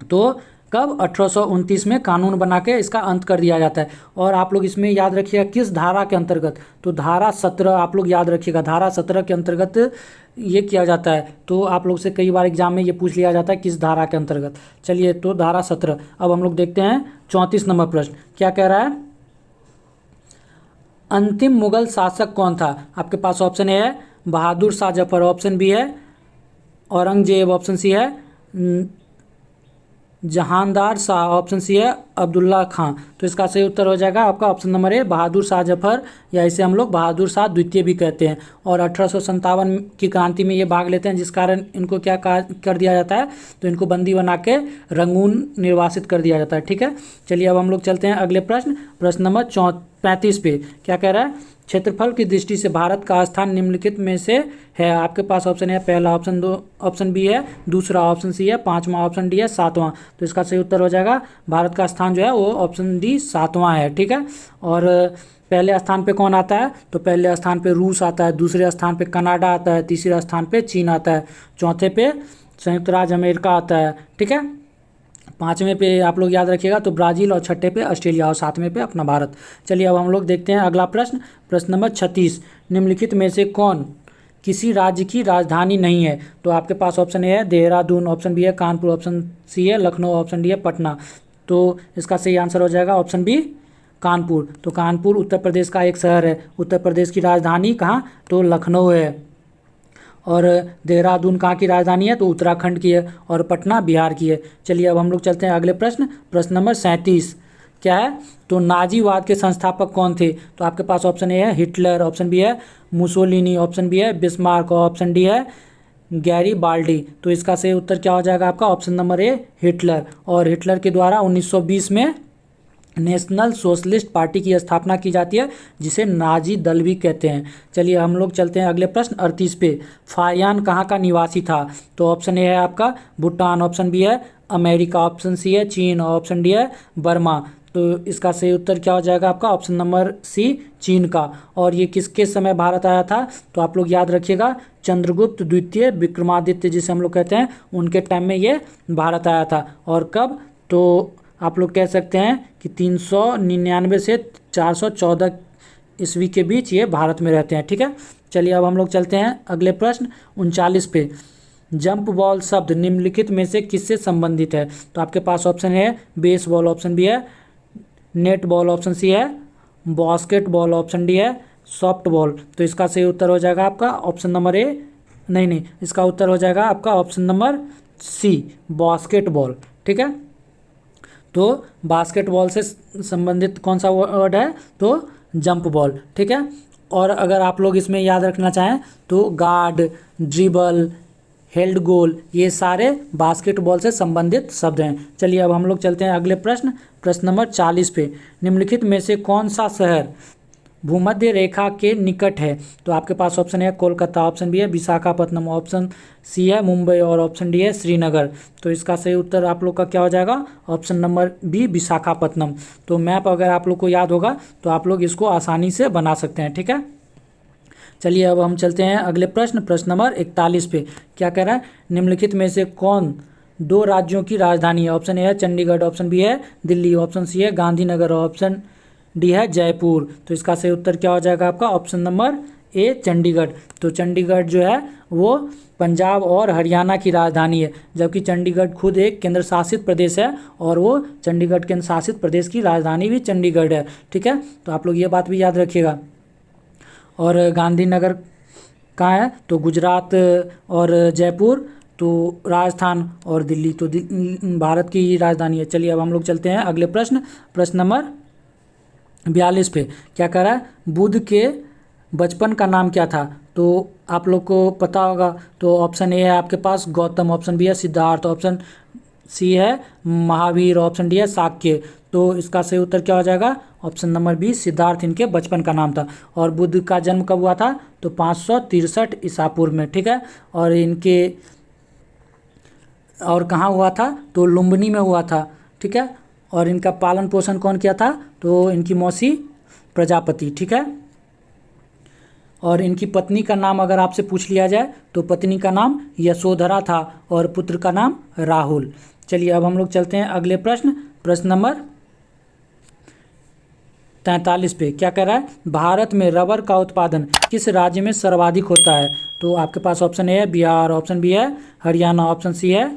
तो कब 1829 में कानून बना के इसका अंत कर दिया जाता है। और आप लोग इसमें याद रखिएगा किस धारा के अंतर्गत? तो धारा 17 आप लोग याद रखिएगा, धारा 17 के अंतर्गत ये किया जाता है। तो आप लोग से कई बार एग्जाम में ये पूछ लिया जाता है किस धारा के अंतर्गत। चलिए, तो धारा 17। अब हम लोग देखते हैं 34 नंबर प्रश्न क्या कह रहा है। अंतिम मुगल शासक कौन था? आपके पास ऑप्शन ए है बहादुर शाह जफर, ऑप्शन बी है औरंगजेब, ऑप्शन सी है जहानदार शाह, ऑप्शन सी है अब्दुल्ला खां। तो इसका सही उत्तर हो जाएगा आपका option number A Bahadur Shah Zafar, या इसे हम लोग बहादुर शाह द्वितीय भी कहते हैं। और 1857 की क्रांति में ये भाग लेते हैं, जिस कारण इनको क्या कर दिया जाता है? तो इनको बंदी बना के रंगून निर्वासित कर दिया जाता है। ठीक है, चलिए अब हम लोग चलते हैं अगले प्रश्न, प्रश्न नंबर 35 पे क्या कह रहा है। क्षेत्रफल की दृष्टि से भारत का स्थान निम्नलिखित में से है। आपके पास ऑप्शन है पहला, ऑप्शन दो, ऑप्शन बी है दूसरा, ऑप्शन सी है पांचवा, ऑप्शन डी है सातवां। तो इसका सही उत्तर हो जाएगा भारत का स्थान जो है वो ऑप्शन डी सातवां है। ठीक है, और पहले स्थान पे कौन आता है? तो पहले स्थान पे रूस आता है, दूसरे स्थान पे कनाडा आता है, तीसरे स्थान पे चीन आता है, चौथे पे संयुक्त राज्य अमेरिका आता है। ठीक है, पाँचवें पे आप लोग याद रखिएगा तो ब्राज़ील, और छठे पे ऑस्ट्रेलिया, और सातवें पे अपना भारत। चलिए अब हम लोग देखते हैं अगला प्रश्न, प्रश्न नंबर 36। निम्नलिखित में से कौन किसी राज्य की राजधानी नहीं है? तो आपके पास ऑप्शन ए है देहरादून, ऑप्शन बी है कानपुर, ऑप्शन सी है लखनऊ, ऑप्शन डी है पटना। तो इसका सही आंसर हो जाएगा ऑप्शन बी कानपुर। तो कानपुर उत्तर प्रदेश का एक शहर है। उत्तर प्रदेश की राजधानी कहाँ? तो लखनऊ है। और देहरादून कहाँ की राजधानी है? तो उत्तराखंड की है। और पटना बिहार की है। चलिए अब हम लोग चलते हैं अगले प्रश्न, प्रश्न नंबर 37 क्या है। तो नाजीवाद के संस्थापक कौन थे? तो आपके पास ऑप्शन ए है हिटलर, ऑप्शन बी है मुसोलिनी, ऑप्शन बी है बिस्मार्क, और ऑप्शन डी है गैरी बाल्डी। तो इसका सही उत्तर क्या हो जाएगा आपका? Option number A Hitler. और हिटलर के द्वारा 1920 में नेशनल सोशलिस्ट पार्टी की स्थापना की जाती है, जिसे नाजी दल भी कहते हैं। चलिए हम लोग चलते हैं अगले प्रश्न 38 पे। फायान कहाँ का निवासी था? तो ऑप्शन ए है आपका भूटान, ऑप्शन बी है अमेरिका, ऑप्शन सी है चीन, और ऑप्शन डी है बर्मा। तो इसका सही उत्तर क्या हो जाएगा आपका? ऑप्शन नंबर सी चीन का। और ये किसके समय भारत आया था? तो आप लोग याद रखिएगा चंद्रगुप्त द्वितीय विक्रमादित्य जिसे हम लोग कहते हैं, उनके टाइम में ये भारत आया था। और कब? तो आप लोग कह सकते हैं कि 399 से 414 ईस्वी के बीच ये भारत में रहते हैं। ठीक है, चलिए अब हम लोग चलते हैं अगले प्रश्न 39 पे। जंप बॉल शब्द निम्नलिखित में से किससे संबंधित है? तो आपके पास ऑप्शन है बेसबॉल, ऑप्शन बी है नेट बॉल, ऑप्शन सी है बास्केटबॉल, ऑप्शन डी है सॉफ्ट बॉल। तो इसका सही उत्तर हो जाएगा आपका ऑप्शन नंबर ए, नहीं, इसका उत्तर हो जाएगा आपका ऑप्शन नंबर सी बास्केटबॉल। ठीक है, तो बास्केटबॉल से संबंधित कौन सा वर्ड है? तो जंप बॉल। ठीक है, और अगर आप लोग इसमें याद रखना चाहें तो गार्ड, ड्रिबल, हेल्ड गोल, ये सारे बास्केटबॉल से संबंधित शब्द हैं। चलिए अब हम लोग चलते हैं अगले प्रश्न, प्रश्न नंबर 40 पे। निम्नलिखित में से कौन सा शहर भूमध्य रेखा के निकट है? तो आपके पास ऑप्शन है कोलकाता, ऑप्शन बी है विशाखापट्टनम, ऑप्शन सी है मुंबई, और ऑप्शन डी है श्रीनगर। तो इसका सही उत्तर आप लोग का क्या हो जाएगा? Option number B Visakhapatnam. तो मैप अगर आप लोग को याद होगा तो आप लोग इसको आसानी से बना सकते हैं। ठीक है, चलिए अब हम चलते हैं अगले प्रश्न, प्रश्न नंबर 41 पे। क्या कह रहा है? निम्नलिखित में से कौन दो राज्यों की राजधानी है? ऑप्शन ए है चंडीगढ़, ऑप्शन बी है दिल्ली, ऑप्शन सी है गांधीनगर, और ऑप्शन डी है जयपुर। तो इसका सही उत्तर क्या हो जाएगा आपका? Option number A Chandigarh. तो चंडीगढ़ जो है वो पंजाब और हरियाणा की राजधानी है, जबकि चंडीगढ़ खुद एक केंद्र शासित प्रदेश है, और वो चंडीगढ़ केंद्र शासित प्रदेश की राजधानी भी चंडीगढ़ है। ठीक है, तो आप लोग ये बात भी याद रखिएगा। और गांधीनगर कहाँ है? तो गुजरात, और जयपुर तो राजस्थान, और दिल्ली तो भारत की राजधानी है। चलिए अब हम लोग चलते हैं अगले प्रश्न, प्रश्न नंबर 42 पे। क्या कह रहा है? बुद्ध के बचपन का नाम क्या था? तो आप लोग को पता होगा। तो ऑप्शन ए है आपके पास गौतम, ऑप्शन बी है सिद्धार्थ, ऑप्शन सी है महावीर, ऑप्शन डी है शाक्य। तो इसका सही उत्तर क्या हो जाएगा? ऑप्शन नंबर बी सिद्धार्थ इनके बचपन का नाम था। और बुद्ध का जन्म कब हुआ था? तो 563 ईसा पूर्व में। ठीक है, और इनके और कहाँ हुआ था, तो लुम्बिनी में हुआ था, ठीक है। और इनका पालन पोषण कौन किया था, तो इनकी मौसी प्रजापति, ठीक है। और इनकी पत्नी का नाम अगर आपसे पूछ लिया जाए तो पत्नी का नाम यशोधरा था और पुत्र का नाम राहुल। चलिए अब हम लोग चलते हैं अगले प्रश्न, प्रश्न नंबर 43 पे। क्या कह रहा है, भारत में रबर का उत्पादन किस राज्य में सर्वाधिक होता है। तो आपके पास ऑप्शन ए है बिहार, ऑप्शन बी है हरियाणा, ऑप्शन सी है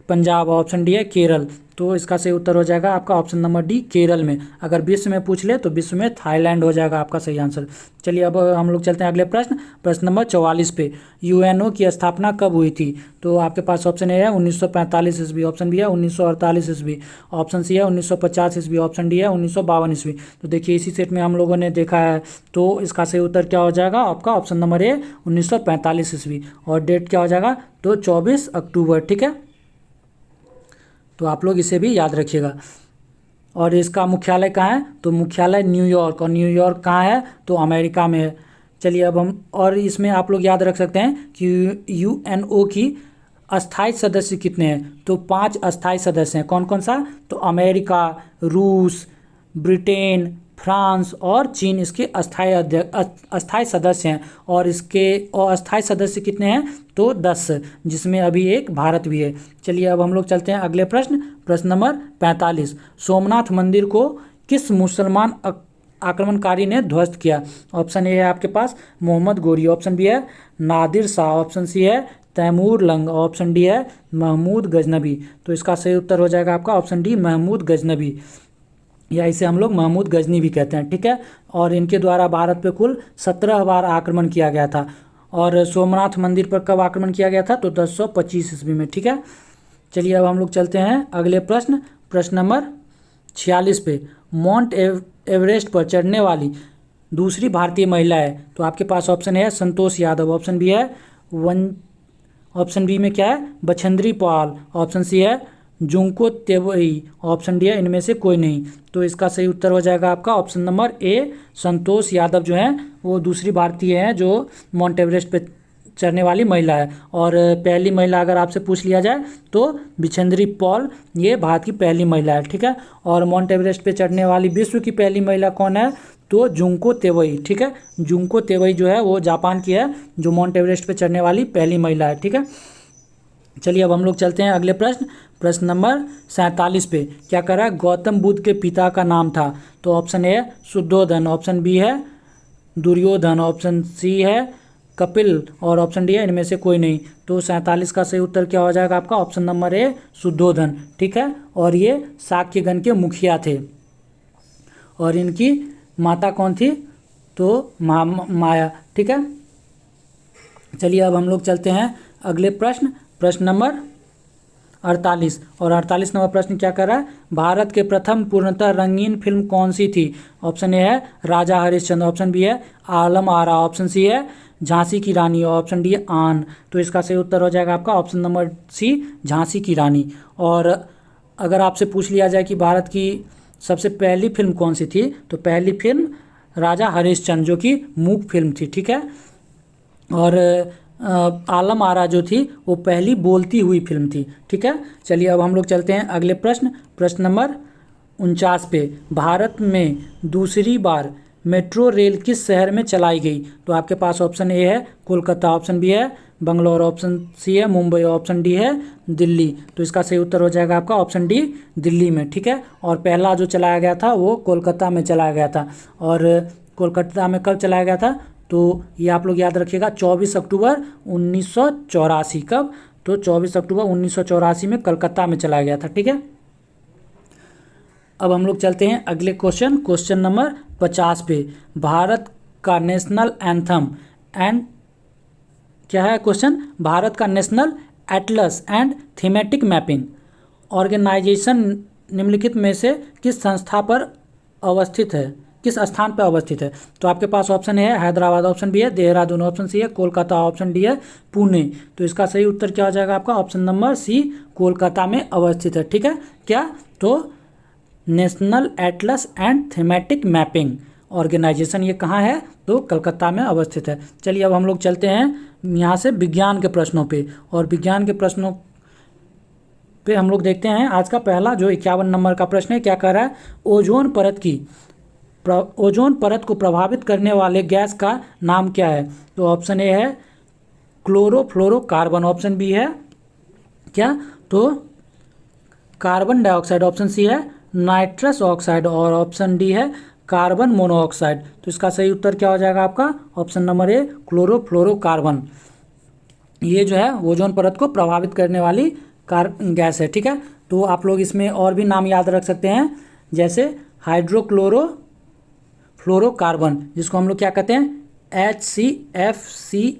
पंजाब, ऑप्शन डी है केरल। तो इसका सही उत्तर हो जाएगा आपका ऑप्शन नंबर डी, केरल में। अगर विश्व में पूछ ले तो विश्व में थाईलैंड हो जाएगा आपका सही आंसर। चलिए अब हम लोग चलते हैं अगले प्रश्न, प्रश्न नंबर 44 पे। यूएनओ की स्थापना कब हुई थी। तो आपके पास ऑप्शन ए है 1945 ईस्वी, ऑप्शन बी है 1948 ईस्वी, ऑप्शन सी है 1950 ईस्वी, ऑप्शन डी है 1952 ईस्वी। तो देखिए इसी सेट में हम लोगों ने देखा है, तो इसका सही उत्तर क्या हो जाएगा आपका ऑप्शन नंबर ए 1945 ईस्वी। और डेट क्या हो जाएगा, तो 24 अक्टूबर, ठीक है। तो आप लोग इसे भी याद रखिएगा। और इसका मुख्यालय कहाँ है, तो मुख्यालय न्यूयॉर्क, और न्यूयॉर्क कहाँ है, तो अमेरिका में है। चलिए अब हम, और इसमें आप लोग याद रख सकते हैं कि यूएनओ की अस्थायी सदस्य कितने हैं, तो 5 अस्थायी सदस्य हैं। कौन कौन सा, तो अमेरिका, रूस, ब्रिटेन, फ्रांस और चीन इसके अस्थायी सदस्य हैं। और इसके अस्थायी सदस्य कितने हैं, तो 10, जिसमें अभी एक भारत भी है। चलिए अब हम लोग चलते हैं अगले प्रश्न, प्रश्न नंबर 45। सोमनाथ मंदिर को किस मुसलमान आक्रमणकारी ने ध्वस्त किया। ऑप्शन ए है आपके पास मोहम्मद गोरी, ऑप्शन बी है नादिर शाह, ऑप्शन सी है तैमूर लंग, ऑप्शन डी है महमूद गजनबी। तो इसका सही उत्तर हो जाएगा आपका ऑप्शन डी, महमूद गजनबी, या इसे हम लोग महमूद गजनी भी कहते हैं, ठीक है। और इनके द्वारा भारत पे कुल 17 बार आक्रमण किया गया था। और सोमनाथ मंदिर पर कब आक्रमण किया गया था, तो 1025 ईस्वी में, ठीक है। चलिए अब हम लोग चलते हैं अगले प्रश्न, प्रश्न नंबर 46 पे। माउंट एवरेस्ट पर चढ़ने वाली दूसरी भारतीय महिला है। तो आपके पास ऑप्शन है संतोष यादव, ऑप्शन बी है ऑप्शन बी में क्या है बछेंद्री पाल, ऑप्शन सी है जुंको तेवई, ऑप्शन डी है इनमें से कोई नहीं। तो इसका सही उत्तर हो जाएगा आपका option number A, Santosh Yadav जो है वो दूसरी भारतीय हैं जो माउंट एवरेस्ट पे चढ़ने वाली महिला है। और पहली महिला अगर आपसे पूछ लिया जाए तो बिछेंद्री पॉल, ये भारत की पहली महिला है, ठीक है। और माउंट एवरेस्ट पे चढ़ने वाली विश्व की पहली महिला कौन है, तो जुंको तेवई, ठीक है। जुंको तेवई जो है वो जापान की है, जो माउंट एवरेस्ट पे चढ़ने वाली पहली महिला है, ठीक है। चलिए अब हम लोग चलते हैं अगले प्रश्न, प्रश्न नंबर 47 पे। क्या कर रहा है, गौतम बुद्ध के पिता का नाम था। तो ऑप्शन ए है शुद्धोधन, ऑप्शन बी है दुर्योधन, ऑप्शन सी है कपिल और ऑप्शन डी है इनमें से कोई नहीं। तो 47 का सही उत्तर क्या हो जाएगा आपका ऑप्शन नंबर ए, शुद्धोधन, ठीक है। और ये शाक्यगण के मुखिया थे। और इनकी माता कौन थी, तो माया, ठीक है। चलिए अब हम लोग चलते हैं अगले प्रश्न, प्रश्न नंबर 48। और 48 नंबर प्रश्न क्या कर रहा है, भारत के प्रथम पूर्णतः रंगीन फिल्म कौन सी थी। ऑप्शन ए है राजा हरिश्चंद्र, ऑप्शन बी है आलम आरा, ऑप्शन सी है झांसी की रानी, ऑप्शन डी है आन। तो इसका सही उत्तर हो जाएगा आपका ऑप्शन नंबर सी, झांसी की रानी। और अगर आपसे पूछ लिया जाए कि भारत की सबसे पहली फिल्म कौन सी थी, तो पहली फिल्म राजा हरिश्चंद्र जो कि मूक फिल्म थी, ठीक है। और आलम आरा जो थी वो पहली बोलती हुई फिल्म थी, ठीक है। चलिए अब हम लोग चलते हैं अगले प्रश्न, प्रश्न नंबर 49 पे। भारत में दूसरी बार मेट्रो रेल किस शहर में चलाई गई। तो आपके पास ऑप्शन ए है कोलकाता, ऑप्शन बी है बंगलौर, ऑप्शन सी है मुंबई, ऑप्शन डी है दिल्ली। तो इसका सही उत्तर हो जाएगा आपका ऑप्शन डी, दिल्ली में, ठीक है। और पहला जो चलाया गया था वो कोलकाता में चलाया गया था। और कोलकाता में कब चलाया गया था, तो ये आप लोग याद रखिएगा 24 अक्टूबर 1984। कब, तो 24 अक्टूबर 1984 में कलकत्ता में चलाया गया था, ठीक है। अब हम लोग चलते हैं अगले क्वेश्चन, क्वेश्चन नंबर 50 पे। भारत का नेशनल एंथम एंड क्या है क्वेश्चन, भारत का National Atlas and Thematic Mapping Organisation निम्नलिखित में से किस संस्था पर अवस्थित है, किस स्थान पर अवस्थित है। तो आपके पास ऑप्शन है हैदराबाद, ऑप्शन बी है देहरादून, ऑप्शन सी है कोलकाता, ऑप्शन डी है पुणे। तो इसका सही उत्तर क्या हो जाएगा आपका ऑप्शन नंबर सी, कोलकाता में अवस्थित है, ठीक है। क्या, तो National Atlas and Thematic Mapping Organisation ये कहाँ है, तो कलकत्ता में अवस्थित है। चलिए अब हम लोग चलते हैं यहाँ से विज्ञान के प्रश्नों पे। और विज्ञान के प्रश्नों पे हम लोग देखते हैं आज का पहला जो 51 नंबर का प्रश्न है। क्या कह रहा है? ओजोन परत को प्रभावित करने वाले गैस का नाम क्या है? तो ऑप्शन ए है क्लोरोफ्लोरोकार्बन, ऑप्शन बी है क्या? तो कार्बन डाइऑक्साइड, ऑप्शन सी है नाइट्रस ऑक्साइड और ऑप्शन डी है कार्बन मोनोऑक्साइड। तो इसका सही उत्तर क्या हो जाएगा आपका? Option number A chlorofluorocarbon. ये जो है ओजोन परत को प्रभावित करने वाली गैस है। ठीक है, तो आप लोग इसमें और भी नाम याद रख सकते हैं, जैसे हाइड्रोक्लोरोफ्लोरोकार्बन, जिसको हम लोग क्या कहते हैं? HCFC,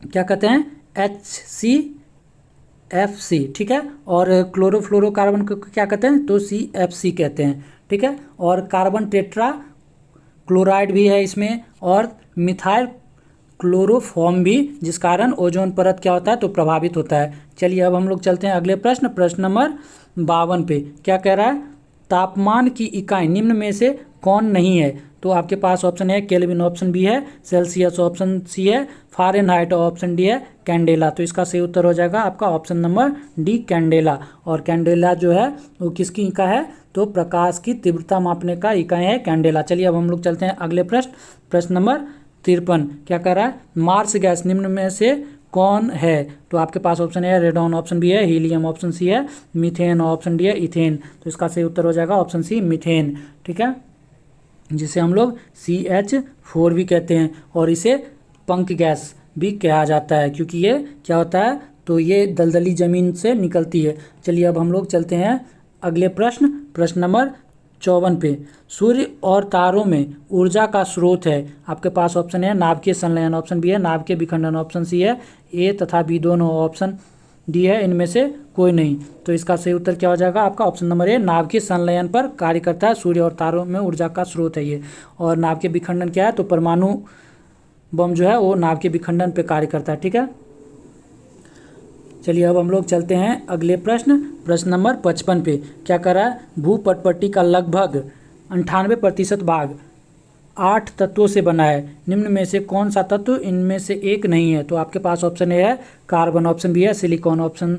क्या कहते हैं? HCFC। ठीक है, और क्लोरोफ्लोरोकार्बन को क्या कहते हैं? तो CFC कहते हैं। ठीक है, और कार्बन टेट्रा क्लोराइड भी है इसमें, और मिथाइल क्लोरोफॉर्म भी, जिस कारण ओजोन परत क्या होता है? तो प्रभावित होता है। चलिए अब हम लोग चलते हैं अगले प्रश्न नंबर 52 पे। क्या कह रहा है? तापमान की इकाई निम्न में से कौन नहीं है? तो आपके पास ऑप्शन है केल्विन, ऑप्शन बी है सेल्सियस, ऑप्शन सी है फ़ारेनहाइट, ऑप्शन डी है कैंडेला। तो इसका सही उत्तर हो जाएगा आपका ऑप्शन नंबर डी कैंडेला। और कैंडेला जो है वो किसकी इकाई है? तो प्रकाश की तीव्रता मापने का इकाई है कैंडेला। चलिए अब हम लोग चलते हैं अगले प्रश्न नंबर 53। क्या कह रहा है? मार्स गैस निम्न में से कौन है? तो आपके पास ऑप्शन है रेडॉन, ऑप्शन बी है हीलियम, ऑप्शन सी है मीथेन, ऑप्शन डी है इथेन। तो इसका सही उत्तर हो जाएगा ऑप्शन सी मीथेन। ठीक है, जिसे हम लोग CH4 भी कहते हैं, और इसे पंख गैस भी कहा जाता है, क्योंकि ये क्या होता है? तो ये दलदली ज़मीन से निकलती है। चलिए अब हम लोग चलते हैं अगले प्रश्न नंबर 54 पे। सूर्य और तारों में ऊर्जा का स्रोत है। आपके पास ऑप्शन है नाभिकीय संलयन, ऑप्शन बी है नाभिकीय विखंडन, ऑप्शन सी है ए तथा बी दोनों, ऑप्शन डी है इनमें से कोई नहीं। तो इसका सही उत्तर क्या हो जाएगा आपका? ऑप्शन नंबर ए नाभिकीय संलयन पर कार्य करता है। सूर्य और तारों में ऊर्जा का स्रोत है ये। और नाभिकीय विखंडन क्या है? तो परमाणु बम जो है वो नाभिकीय विखंडन पे कार्य करता है। ठीक है, चलिए अब हम लोग चलते हैं अगले प्रश्न नंबर 55 पे। क्या कर रहा है? भूपटपट्टी का लगभग 98% भाग 8 तत्वों से बना है। निम्न में से कौन सा तत्व इनमें से एक नहीं है? तो आपके पास ऑप्शन ए है कार्बन, ऑप्शन बी है सिलिकॉन, ऑप्शन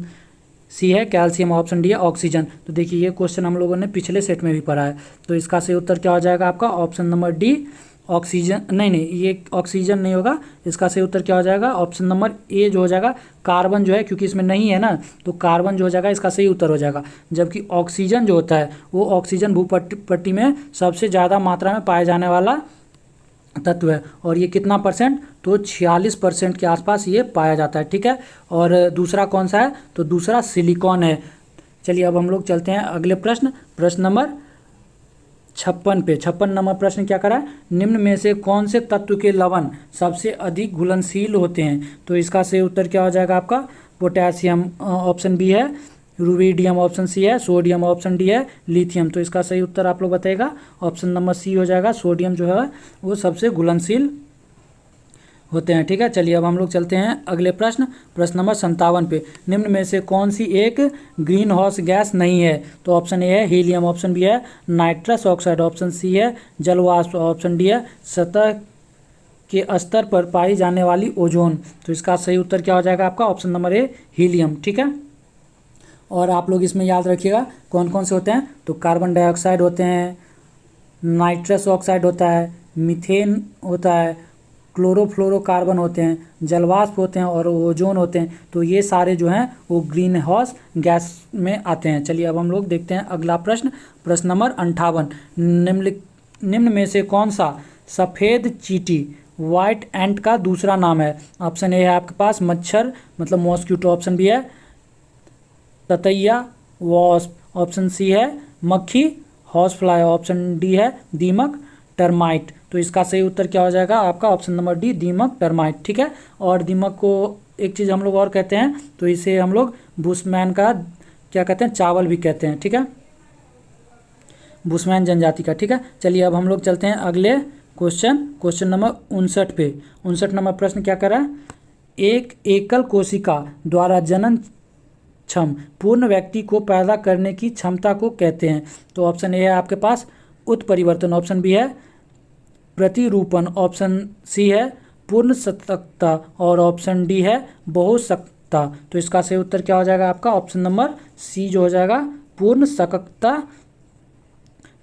सी है कैल्शियम, ऑप्शन डी है ऑक्सीजन। तो देखिए ये क्वेश्चन हम लोगों ने पिछले सेट में भी पढ़ा है। तो इसका सही उत्तर क्या हो जाएगा आपका? Option number D oxygen. नहीं, ये ऑक्सीजन नहीं होगा। इसका सही उत्तर क्या हो जाएगा? ऑप्शन नंबर ए जो हो जाएगा कार्बन जो है, क्योंकि इसमें नहीं है ना, तो कार्बन जो हो जाएगा इसका सही उत्तर हो जाएगा। जबकि ऑक्सीजन जो होता है वो ऑक्सीजन भूपट्टी में सबसे ज़्यादा मात्रा में पाए जाने वाला तत्व है, और ये कितना परसेंट? तो 46% के आसपास ये पाया जाता है। ठीक है, और दूसरा कौन सा है? तो दूसरा सिलिकॉन है। चलिए अब हम लोग चलते हैं अगले प्रश्न नंबर 56 पे। 56 नंबर प्रश्न क्या करा है? निम्न में से कौन से तत्व के लवण सबसे अधिक घुलनशील होते हैं? तो इसका सही उत्तर क्या हो जाएगा आपका? पोटेशियम, ऑप्शन बी है रुबिडियम, ऑप्शन सी है सोडियम, ऑप्शन डी है लिथियम। तो इसका सही उत्तर आप लोग बताइएगा। ऑप्शन नंबर सी हो जाएगा, सोडियम जो है वो सबसे घुलनशील होते हैं। ठीक है, चलिए अब हम लोग चलते हैं अगले प्रश्न नंबर 57 पे। निम्न में से कौन सी एक ग्रीन हाउस गैस नहीं है? तो ऑप्शन ए है हीलियम, ऑप्शन बी है नाइट्रस ऑक्साइड, ऑप्शन सी है जलवाष्प, ऑप्शन डी है सतह के स्तर पर पाई जाने वाली ओजोन। तो इसका सही उत्तर क्या हो जाएगा आपका? Option number A helium. ठीक है, और आप लोग इसमें याद रखिएगा कौन कौन से होते हैं। तो कार्बन डाइऑक्साइड होते हैं, नाइट्रस ऑक्साइड होता है, मीथेन होता है, क्लोरोफ्लोरोकार्बन होते हैं, जलवाष्प होते हैं और ओजोन होते हैं। तो ये सारे जो हैं वो ग्रीन हाउस गैस में आते हैं। चलिए अब हम लोग देखते हैं अगला प्रश्न नंबर 58। निम्न में से कौन सा सफ़ेद चींटी वाइट एंट का दूसरा नाम है? ऑप्शन ए है आपके पास मच्छर, मतलब मॉस्क्यूटो, ऑप्शन बी है ततैया वॉस्प, ऑप्शन सी है मक्खी हाउस फ्लाई, ऑप्शन डी है दीमक टर्माइट। तो इसका सही उत्तर क्या हो जाएगा आपका? ऑप्शन नंबर डी दीमक टर्माइट। ठीक है, और दीमक को एक चीज़ हम लोग और कहते हैं, तो इसे हम लोग बुशमैन का क्या कहते हैं? चावल भी कहते हैं। ठीक है, बुशमैन जनजाति का। ठीक है, चलिए अब हम लोग चलते हैं अगले क्वेश्चन नंबर 59 पे। 59 नंबर प्रश्न क्या कर रहा है? एक एकल कोशिका द्वारा जनन क्षम पूर्ण व्यक्ति को पैदा करने की क्षमता को कहते हैं। तो ऑप्शन ए है आपके पास उत्परिवर्तन, ऑप्शन बी है प्रतिरूपण, ऑप्शन सी है पूर्ण सतकता और ऑप्शन डी है बहुसक्ता। सकता। तो इसका सही उत्तर क्या हो जाएगा आपका ऑप्शन नंबर सी जो हो जाएगा पूर्ण सकता।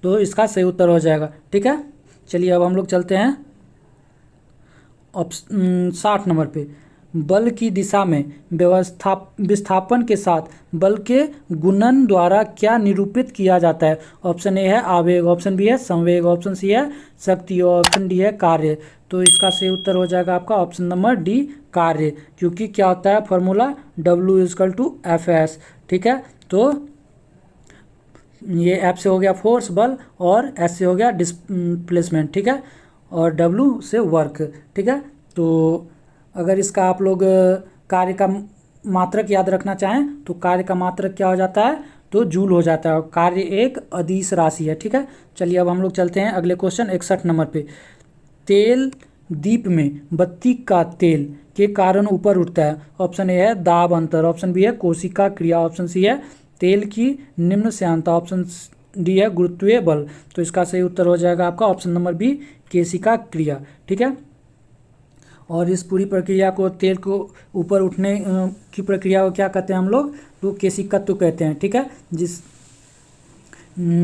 तो इसका सही उत्तर हो जाएगा। ठीक है, चलिए अब हम लोग चलते हैं ऑप्शन 60 नंबर पे। बल की दिशा में विस्थापन के साथ बल के गुणन द्वारा क्या निरूपित किया जाता है? ऑप्शन ए है आवेग, ऑप्शन बी है संवेग, ऑप्शन सी है शक्ति और ऑप्शन डी है कार्य। तो इसका सही उत्तर हो जाएगा आपका ऑप्शन नंबर डी कार्य, क्योंकि क्या होता है फॉर्मूला W=Fs। ठीक है, तो ये F से हो गया फोर्स बल और S से हो गया डिस्प्लेसमेंट। ठीक है, और W से वर्क। ठीक है, तो अगर इसका आप लोग कार्य का मात्रक याद रखना चाहें तो कार्य का मात्रक क्या हो जाता है? तो जूल हो जाता है और कार्य एक अदिश राशि है। ठीक है, चलिए अब हम लोग चलते हैं अगले क्वेश्चन 61 नंबर पे। तेल दीप में बत्ती का तेल के कारण ऊपर उठता है। ऑप्शन ए है दाब अंतर, ऑप्शन बी है कोशिका क्रिया, ऑप्शन सी है तेल की निम्न श्यानता, ऑप्शन डी है गुरुत्वीय बल। तो इसका सही उत्तर हो जाएगा आपका ऑप्शन नंबर बी केशिका क्रिया। ठीक है, और इस पूरी प्रक्रिया को तेल को ऊपर उठने की प्रक्रिया को क्या कहते हैं हम लोग? तो केशिकत्व कहते हैं। ठीक है,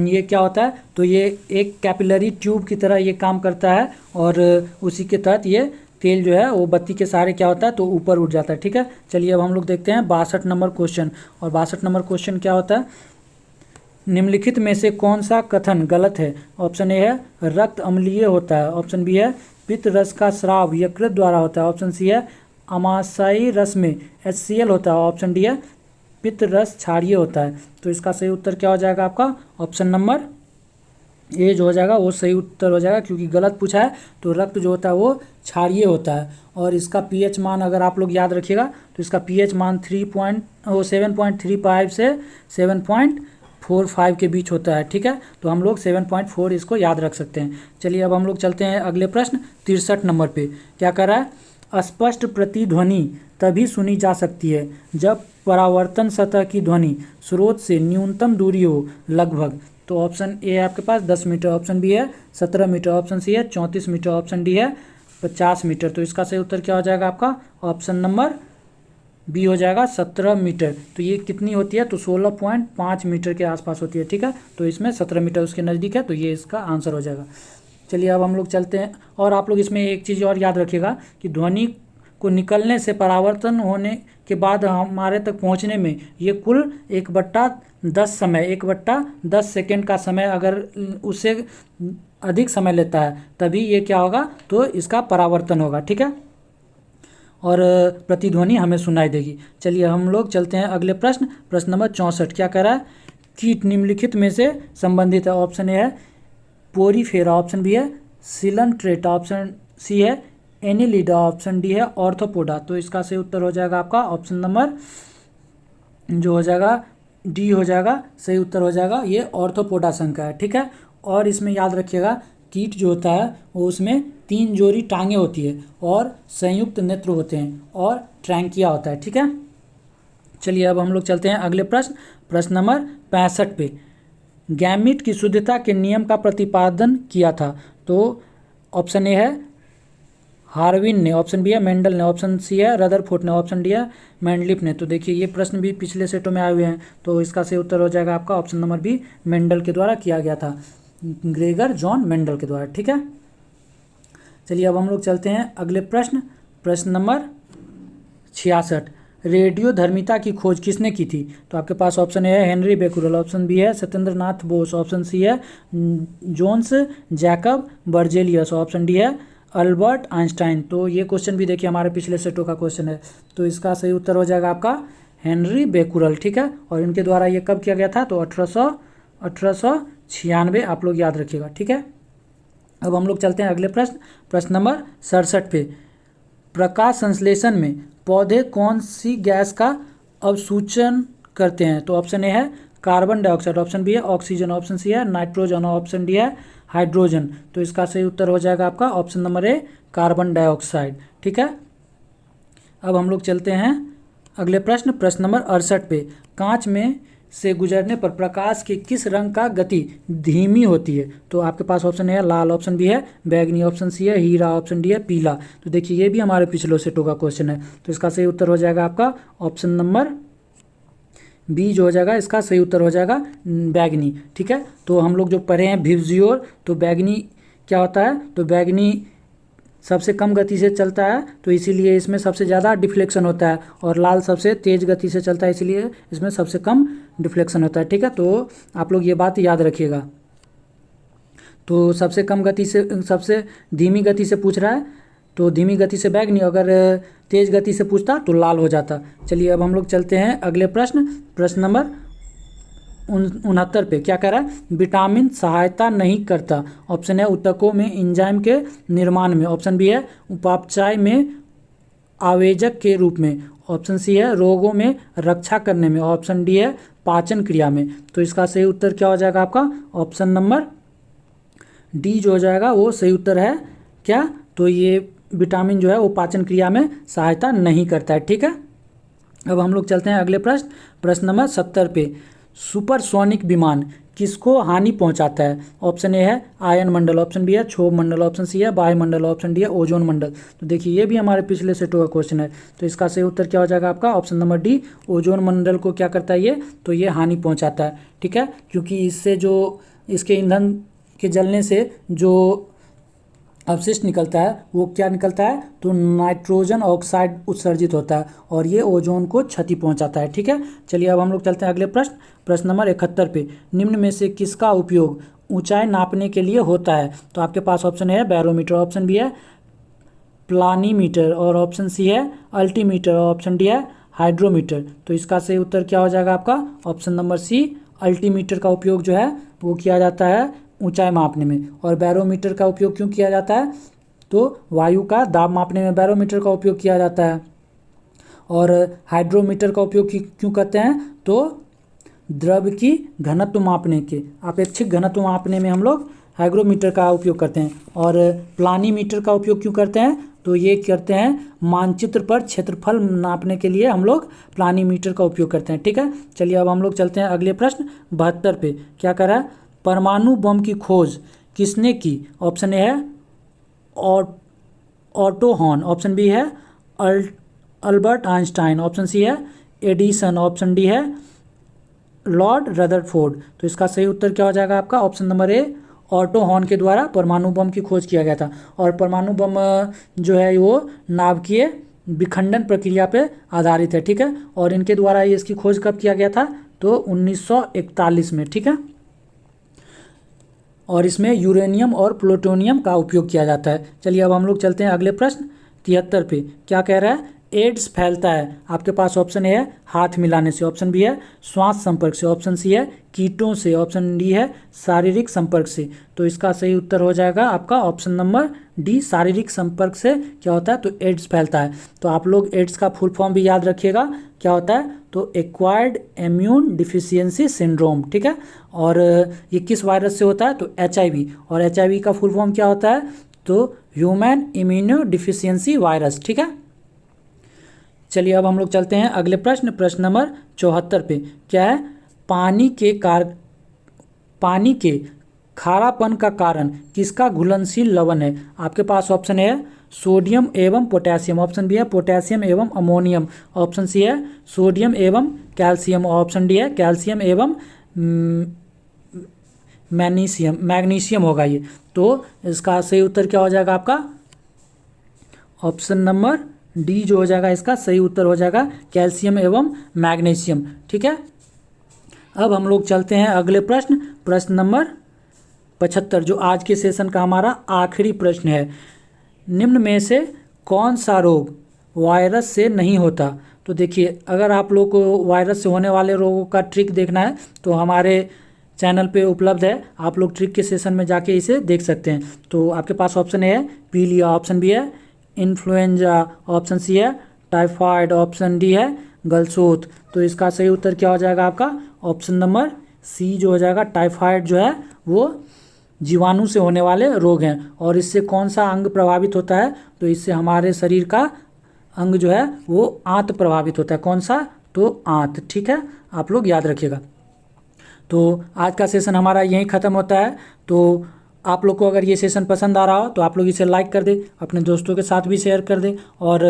ये क्या होता है? तो ये एक कैपिलरी ट्यूब की तरह ये काम करता है और उसी के तहत ये तेल जो है वो बत्ती के सहारे क्या होता है? तो ऊपर उठ जाता है। ठीक है, चलिए अब हम लोग देखते हैं 62 नंबर क्वेश्चन। और 62 नंबर क्वेश्चन क्या होता है? निम्नलिखित में से कौन सा कथन गलत है? ऑप्शन ए है रक्त अम्लीय होता है, ऑप्शन बी है पित्त रस का स्राव यकृत द्वारा होता है, ऑप्शन सी है अमाशयी रस में HCl होता है, ऑप्शन डी है पित्त रस क्षारीय होता है। तो इसका सही उत्तर क्या हो जाएगा आपका? ऑप्शन नंबर ए जो हो जाएगा वो सही उत्तर हो जाएगा, क्योंकि गलत पूछा है। तो रक्त जो होता है वो क्षारीय होता है और इसका pH मान अगर आप लोग याद रखिएगा तो इसका pH मान 7.35 से 7.45 के बीच होता है। ठीक है, तो हम लोग 7.4 इसको याद रख सकते हैं। चलिए अब हम लोग चलते हैं अगले प्रश्न 63 नंबर पे। क्या कर रहा है? स्पष्ट प्रतिध्वनि तभी सुनी जा सकती है जब परावर्तन सतह की ध्वनि स्रोत से न्यूनतम दूरी हो लगभग। तो ऑप्शन ए है आपके पास 10 मीटर, ऑप्शन बी है 17 मीटर, ऑप्शन सी है 34 मीटर, ऑप्शन डी है 50 मीटर। तो इसका सही उत्तर क्या हो जाएगा आपका? ऑप्शन नंबर बी हो जाएगा 17 मीटर। तो ये कितनी होती है? तो 16.5 मीटर के आसपास होती है। ठीक है, तो इसमें 17 मीटर उसके नज़दीक है, तो ये इसका आंसर हो जाएगा। चलिए अब हम लोग चलते हैं और आप लोग इसमें एक चीज़ और याद रखिएगा कि ध्वनि को निकलने से परावर्तन होने के बाद हमारे तक पहुंचने में ये कुल 1/10 सेकेंड का समय अगर उससे अधिक समय लेता है तभी ये क्या होगा? तो इसका परावर्तन होगा। ठीक है, और प्रतिध्वनि हमें सुनाई देगी। चलिए हम लोग चलते हैं अगले प्रश्न नंबर 64। क्या कह रहा है? कीट निम्नलिखित में से संबंधित है। ऑप्शन ए है पोरीफेरा, ऑप्शन बी है सिलनट्रेटा, ऑप्शन सी है एनिलिडा, ऑप्शन डी है ऑर्थोपोडा। तो इसका सही उत्तर हो जाएगा आपका ऑप्शन नंबर जो हो जाएगा डी हो जाएगा, सही उत्तर हो जाएगा ये ऑर्थोपोडा संघ का है। ठीक है, और इसमें याद रखिएगा कीट जो होता है वो उसमें 3 जोड़ी टांगें होती है और संयुक्त नेत्र होते हैं और ट्रैंकिया होता है। ठीक है, चलिए अब हम लोग चलते हैं अगले प्रश्न नंबर 65 पे। गैमीट की शुद्धता के नियम का प्रतिपादन किया था। तो ऑप्शन ए है हार्विन ने, ऑप्शन बी है मेंडल ने, ऑप्शन सी है रदरफोर्ड ने, ऑप्शन डी है मैंडलिफ ने। तो देखिए ये प्रश्न भी पिछले सेटों में आए हुए हैं, तो इसका सही उत्तर हो जाएगा आपका ऑप्शन नंबर बी मेंडल के द्वारा किया गया था, ग्रेगर जॉन मेंडल के द्वारा। ठीक है, चलिए अब हम लोग चलते हैं अगले प्रश्न नंबर 66। रेडियो धर्मिता की खोज किसने की थी? तो आपके पास ऑप्शन ए है हेनरी बेकुरल, ऑप्शन बी है सत्येंद्रनाथ बोस, ऑप्शन सी है Jons Jacob Berzelius, option D है अल्बर्ट आइंस्टाइन। तो ये क्वेश्चन भी देखिए हमारे पिछले सेटों का क्वेश्चन है, तो इसका सही उत्तर हो जाएगा आपका हेनरी बेकुरल। ठीक है, और इनके द्वारा ये कब किया गया था? तो 1896 आप लोग याद रखिएगा। ठीक है, अब हम लोग चलते हैं अगले प्रश्न नंबर 67 पे। प्रकाश संश्लेषण में पौधे कौन सी गैस का अवसूचन करते हैं? तो ऑप्शन ए है कार्बन डाइऑक्साइड, ऑप्शन बी है ऑक्सीजन, ऑप्शन सी है नाइट्रोजन, ऑप्शन डी है हाइड्रोजन। तो इसका सही उत्तर हो जाएगा आपका option number A carbon dioxide. ठीक है, अब हम लोग चलते हैं अगले प्रश्न नंबर 68 पे। कांच में से गुजरने पर प्रकाश के किस रंग का गति धीमी होती है? तो आपके पास ऑप्शन है लाल, ऑप्शन बी है बैगनी, ऑप्शन सी है हीरा, ऑप्शन डी है पीला। तो देखिए ये भी हमारे पिछले सेटों का क्वेश्चन है, तो इसका सही उत्तर हो जाएगा आपका ऑप्शन नंबर बी जो हो जाएगा, इसका सही उत्तर हो जाएगा बैगनी। ठीक है, तो हम लोग जो पढ़े हैं विबजियोर, तो बैगनी क्या होता है? तो बैगनी सबसे कम गति से चलता है, तो इसीलिए इसमें सबसे ज़्यादा डिफ्लेक्शन होता है, और लाल सबसे तेज़ गति से चलता है, इसीलिए इसमें सबसे कम डिफ्लेक्शन होता है। ठीक है, तो आप लोग ये बात याद रखिएगा। तो सबसे कम गति से, सबसे धीमी गति से पूछ रहा है, तो धीमी गति से बैगनी, अगर तेज़ गति से पूछता तो लाल हो जाता। चलिए अब हम लोग चलते हैं अगले प्रश्न, प्रश्न नंबर 69 पे। क्या कह रहा है? विटामिन सहायता नहीं करता। ऑप्शन है ऊतकों में एंजाइम के निर्माण में, ऑप्शन बी है उपापचय में आवेजक के रूप में, ऑप्शन सी है रोगों में रक्षा करने में, ऑप्शन डी है पाचन क्रिया में। तो इसका सही उत्तर क्या हो जाएगा आपका? ऑप्शन नंबर डी जो हो जाएगा वो सही उत्तर है। क्या? तो ये विटामिन जो है वो पाचन क्रिया में सहायता नहीं करता है। ठीक है, अब हम लोग चलते हैं अगले प्रश्न, प्रश्न नंबर 70 पे। सुपरसोनिक विमान किसको हानि पहुंचाता है? ऑप्शन ए है आयन मंडल, ऑप्शन बी है क्षोभ मंडल, ऑप्शन सी है वायुमंडल, ऑप्शन डी है ओजोन मंडल। तो देखिए ये भी हमारे पिछले सेटों का क्वेश्चन है, तो इसका सही उत्तर क्या हो जाएगा आपका? ऑप्शन नंबर डी, ओजोन मंडल को क्या करता है ये? तो ये हानि पहुंचाता है। ठीक है, क्योंकि इससे जो इसके ईंधन के जलने से जो अवशिष्ट निकलता है वो क्या निकलता है? तो नाइट्रोजन ऑक्साइड उत्सर्जित होता है, और ये ओजोन को क्षति पहुंचाता है। ठीक है, चलिए अब हम लोग चलते हैं अगले प्रश्न, प्रश्न नंबर 71 पे। निम्न में से किसका उपयोग ऊंचाई नापने के लिए होता है? तो आपके पास ऑप्शन है बैरोमीटर, ऑप्शन बी है प्लानीमीटर, और ऑप्शन सी है अल्टीमीटर, और ऑप्शन डी है हाइड्रोमीटर। तो इसका सही उत्तर क्या हो जाएगा आपका? ऑप्शन नंबर सी, अल्टीमीटर का उपयोग जो है वो किया जाता है ऊंचाई मापने में। और बैरोमीटर का उपयोग क्यों किया जाता है? तो वायु का दाब मापने में बैरोमीटर का उपयोग किया जाता है। और हाइड्रोमीटर का उपयोग क्यों करते हैं? तो द्रव की घनत्व मापने के, अपेक्षिक घनत्व मापने में हम लोग हाइग्रोमीटर का उपयोग करते हैं। और प्लानीमीटर का उपयोग क्यों करते हैं? तो ये करते हैं मानचित्र पर क्षेत्रफल नापने के लिए हम लोग प्लानीमीटर का उपयोग करते हैं। ठीक है, चलिए अब हम लोग चलते हैं अगले प्रश्न 72 पे। क्या कर रहा है? परमाणु बम की खोज किसने की? ऑप्शन ए है ऑटो हॉर्न, ऑप्शन बी है अल्बर्ट आइंस्टाइन, ऑप्शन सी है एडिसन, ऑप्शन डी है लॉर्ड रदरफोर्ड। तो इसका सही उत्तर क्या हो जाएगा आपका? Option number A, auto horn के द्वारा परमाणु बम की खोज किया गया था। और परमाणु बम जो है वो नाभिकीय विखंडन प्रक्रिया पे आधारित है। ठीक है, और इनके द्वारा ये इसकी खोज कब किया गया था? तो 1941 में। ठीक है, और इसमें यूरेनियम और प्लूटोनियम का उपयोग किया जाता है। चलिए अब हम लोग चलते हैं अगले प्रश्न 73 पे। क्या कह रहा है? एड्स फैलता है, आपके पास ऑप्शन ए है हाथ मिलाने से, ऑप्शन बी है श्वास संपर्क से, ऑप्शन सी है कीटों से, ऑप्शन डी है शारीरिक संपर्क से। तो इसका सही उत्तर हो जाएगा आपका ऑप्शन नंबर डी, शारीरिक संपर्क से क्या होता है? तो एड्स फैलता है। तो आप लोग एड्स का फुल फॉर्म भी याद रखिएगा, क्या होता है? तो एक्वायर्ड इम्यून डिफिशियंसी सिंड्रोम। ठीक है, और ये किस वायरस से होता है? तो HIV, और HIV का फुल फॉर्म क्या होता है? तो ह्यूमन इम्यूनो डिफिशियंसी वायरस। ठीक है, चलिए अब हम लोग चलते हैं अगले प्रश्न, प्रश्न नंबर 74 पे। क्या है? पानी के खारापन का कारण किसका घुलनशील लवण है? आपके पास ऑप्शन है सोडियम एवं पोटेशियम, ऑप्शन बी है पोटेशियम एवं अमोनियम, ऑप्शन सी है सोडियम एवं कैल्शियम, ऑप्शन डी है कैल्शियम एवं मैग्नीशियम होगा ये। तो इसका सही उत्तर क्या हो जाएगा आपका? ऑप्शन नंबर डी जो हो जाएगा इसका सही उत्तर हो जाएगा कैल्शियम एवं मैग्नीशियम। ठीक है, अब हम लोग चलते हैं अगले प्रश्न, प्रश्न नंबर 75, जो आज के सेशन का हमारा आखिरी प्रश्न है। निम्न में से कौन सा रोग वायरस से नहीं होता? तो देखिए, अगर आप लोग को वायरस से होने वाले रोगों का ट्रिक देखना है तो हमारे चैनल पे उपलब्ध है, आप लोग ट्रिक के सेशन में जाके इसे देख सकते हैं। तो आपके पास ऑप्शन है पीलिया, ऑप्शन बी है इन्फ्लुएंजा, ऑप्शन सी है टाइफाइड, ऑप्शन डी है गलसोत। तो इसका सही उत्तर क्या हो जाएगा आपका? ऑप्शन नंबर सी जो हो जाएगा, टाइफाइड जो है वो जीवाणु से होने वाले रोग हैं। और इससे कौन सा अंग प्रभावित होता है? तो इससे हमारे शरीर का अंग जो है वो आंत प्रभावित होता है। कौन सा? तो आंत। ठीक है, आप लोग याद रखिएगा। तो आज का सेशन हमारा यहीं ख़त्म होता है। तो आप लोग को अगर ये सेशन पसंद आ रहा हो तो आप लोग इसे लाइक कर दें, अपने दोस्तों के साथ भी शेयर कर दें, और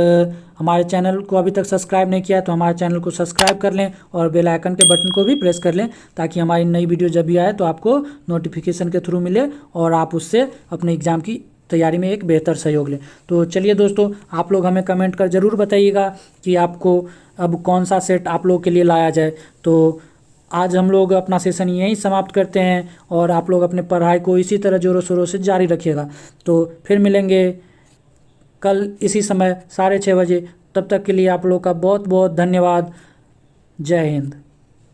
हमारे चैनल को अभी तक सब्सक्राइब नहीं किया तो हमारे चैनल को सब्सक्राइब कर लें और बेल आइकन के बटन को भी प्रेस कर लें, ताकि हमारी नई वीडियो जब भी आए तो आपको नोटिफिकेशन के थ्रू मिले और आप उससे अपने एग्ज़ाम की तैयारी में एक बेहतर सहयोग लें। तो चलिए दोस्तों, आप लोग हमें कमेंट कर ज़रूर बताइएगा कि आपको अब कौन सा सेट आप लोगों के लिए लाया जाए। तो आज हम लोग अपना सेशन यहीं समाप्त करते हैं और आप लोग अपने पढ़ाई को इसी तरह ज़ोरों शोरों से जारी रखिएगा। तो फिर मिलेंगे कल इसी समय 6:30 बजे। तब तक के लिए आप लोग का बहुत बहुत धन्यवाद। जय हिंद।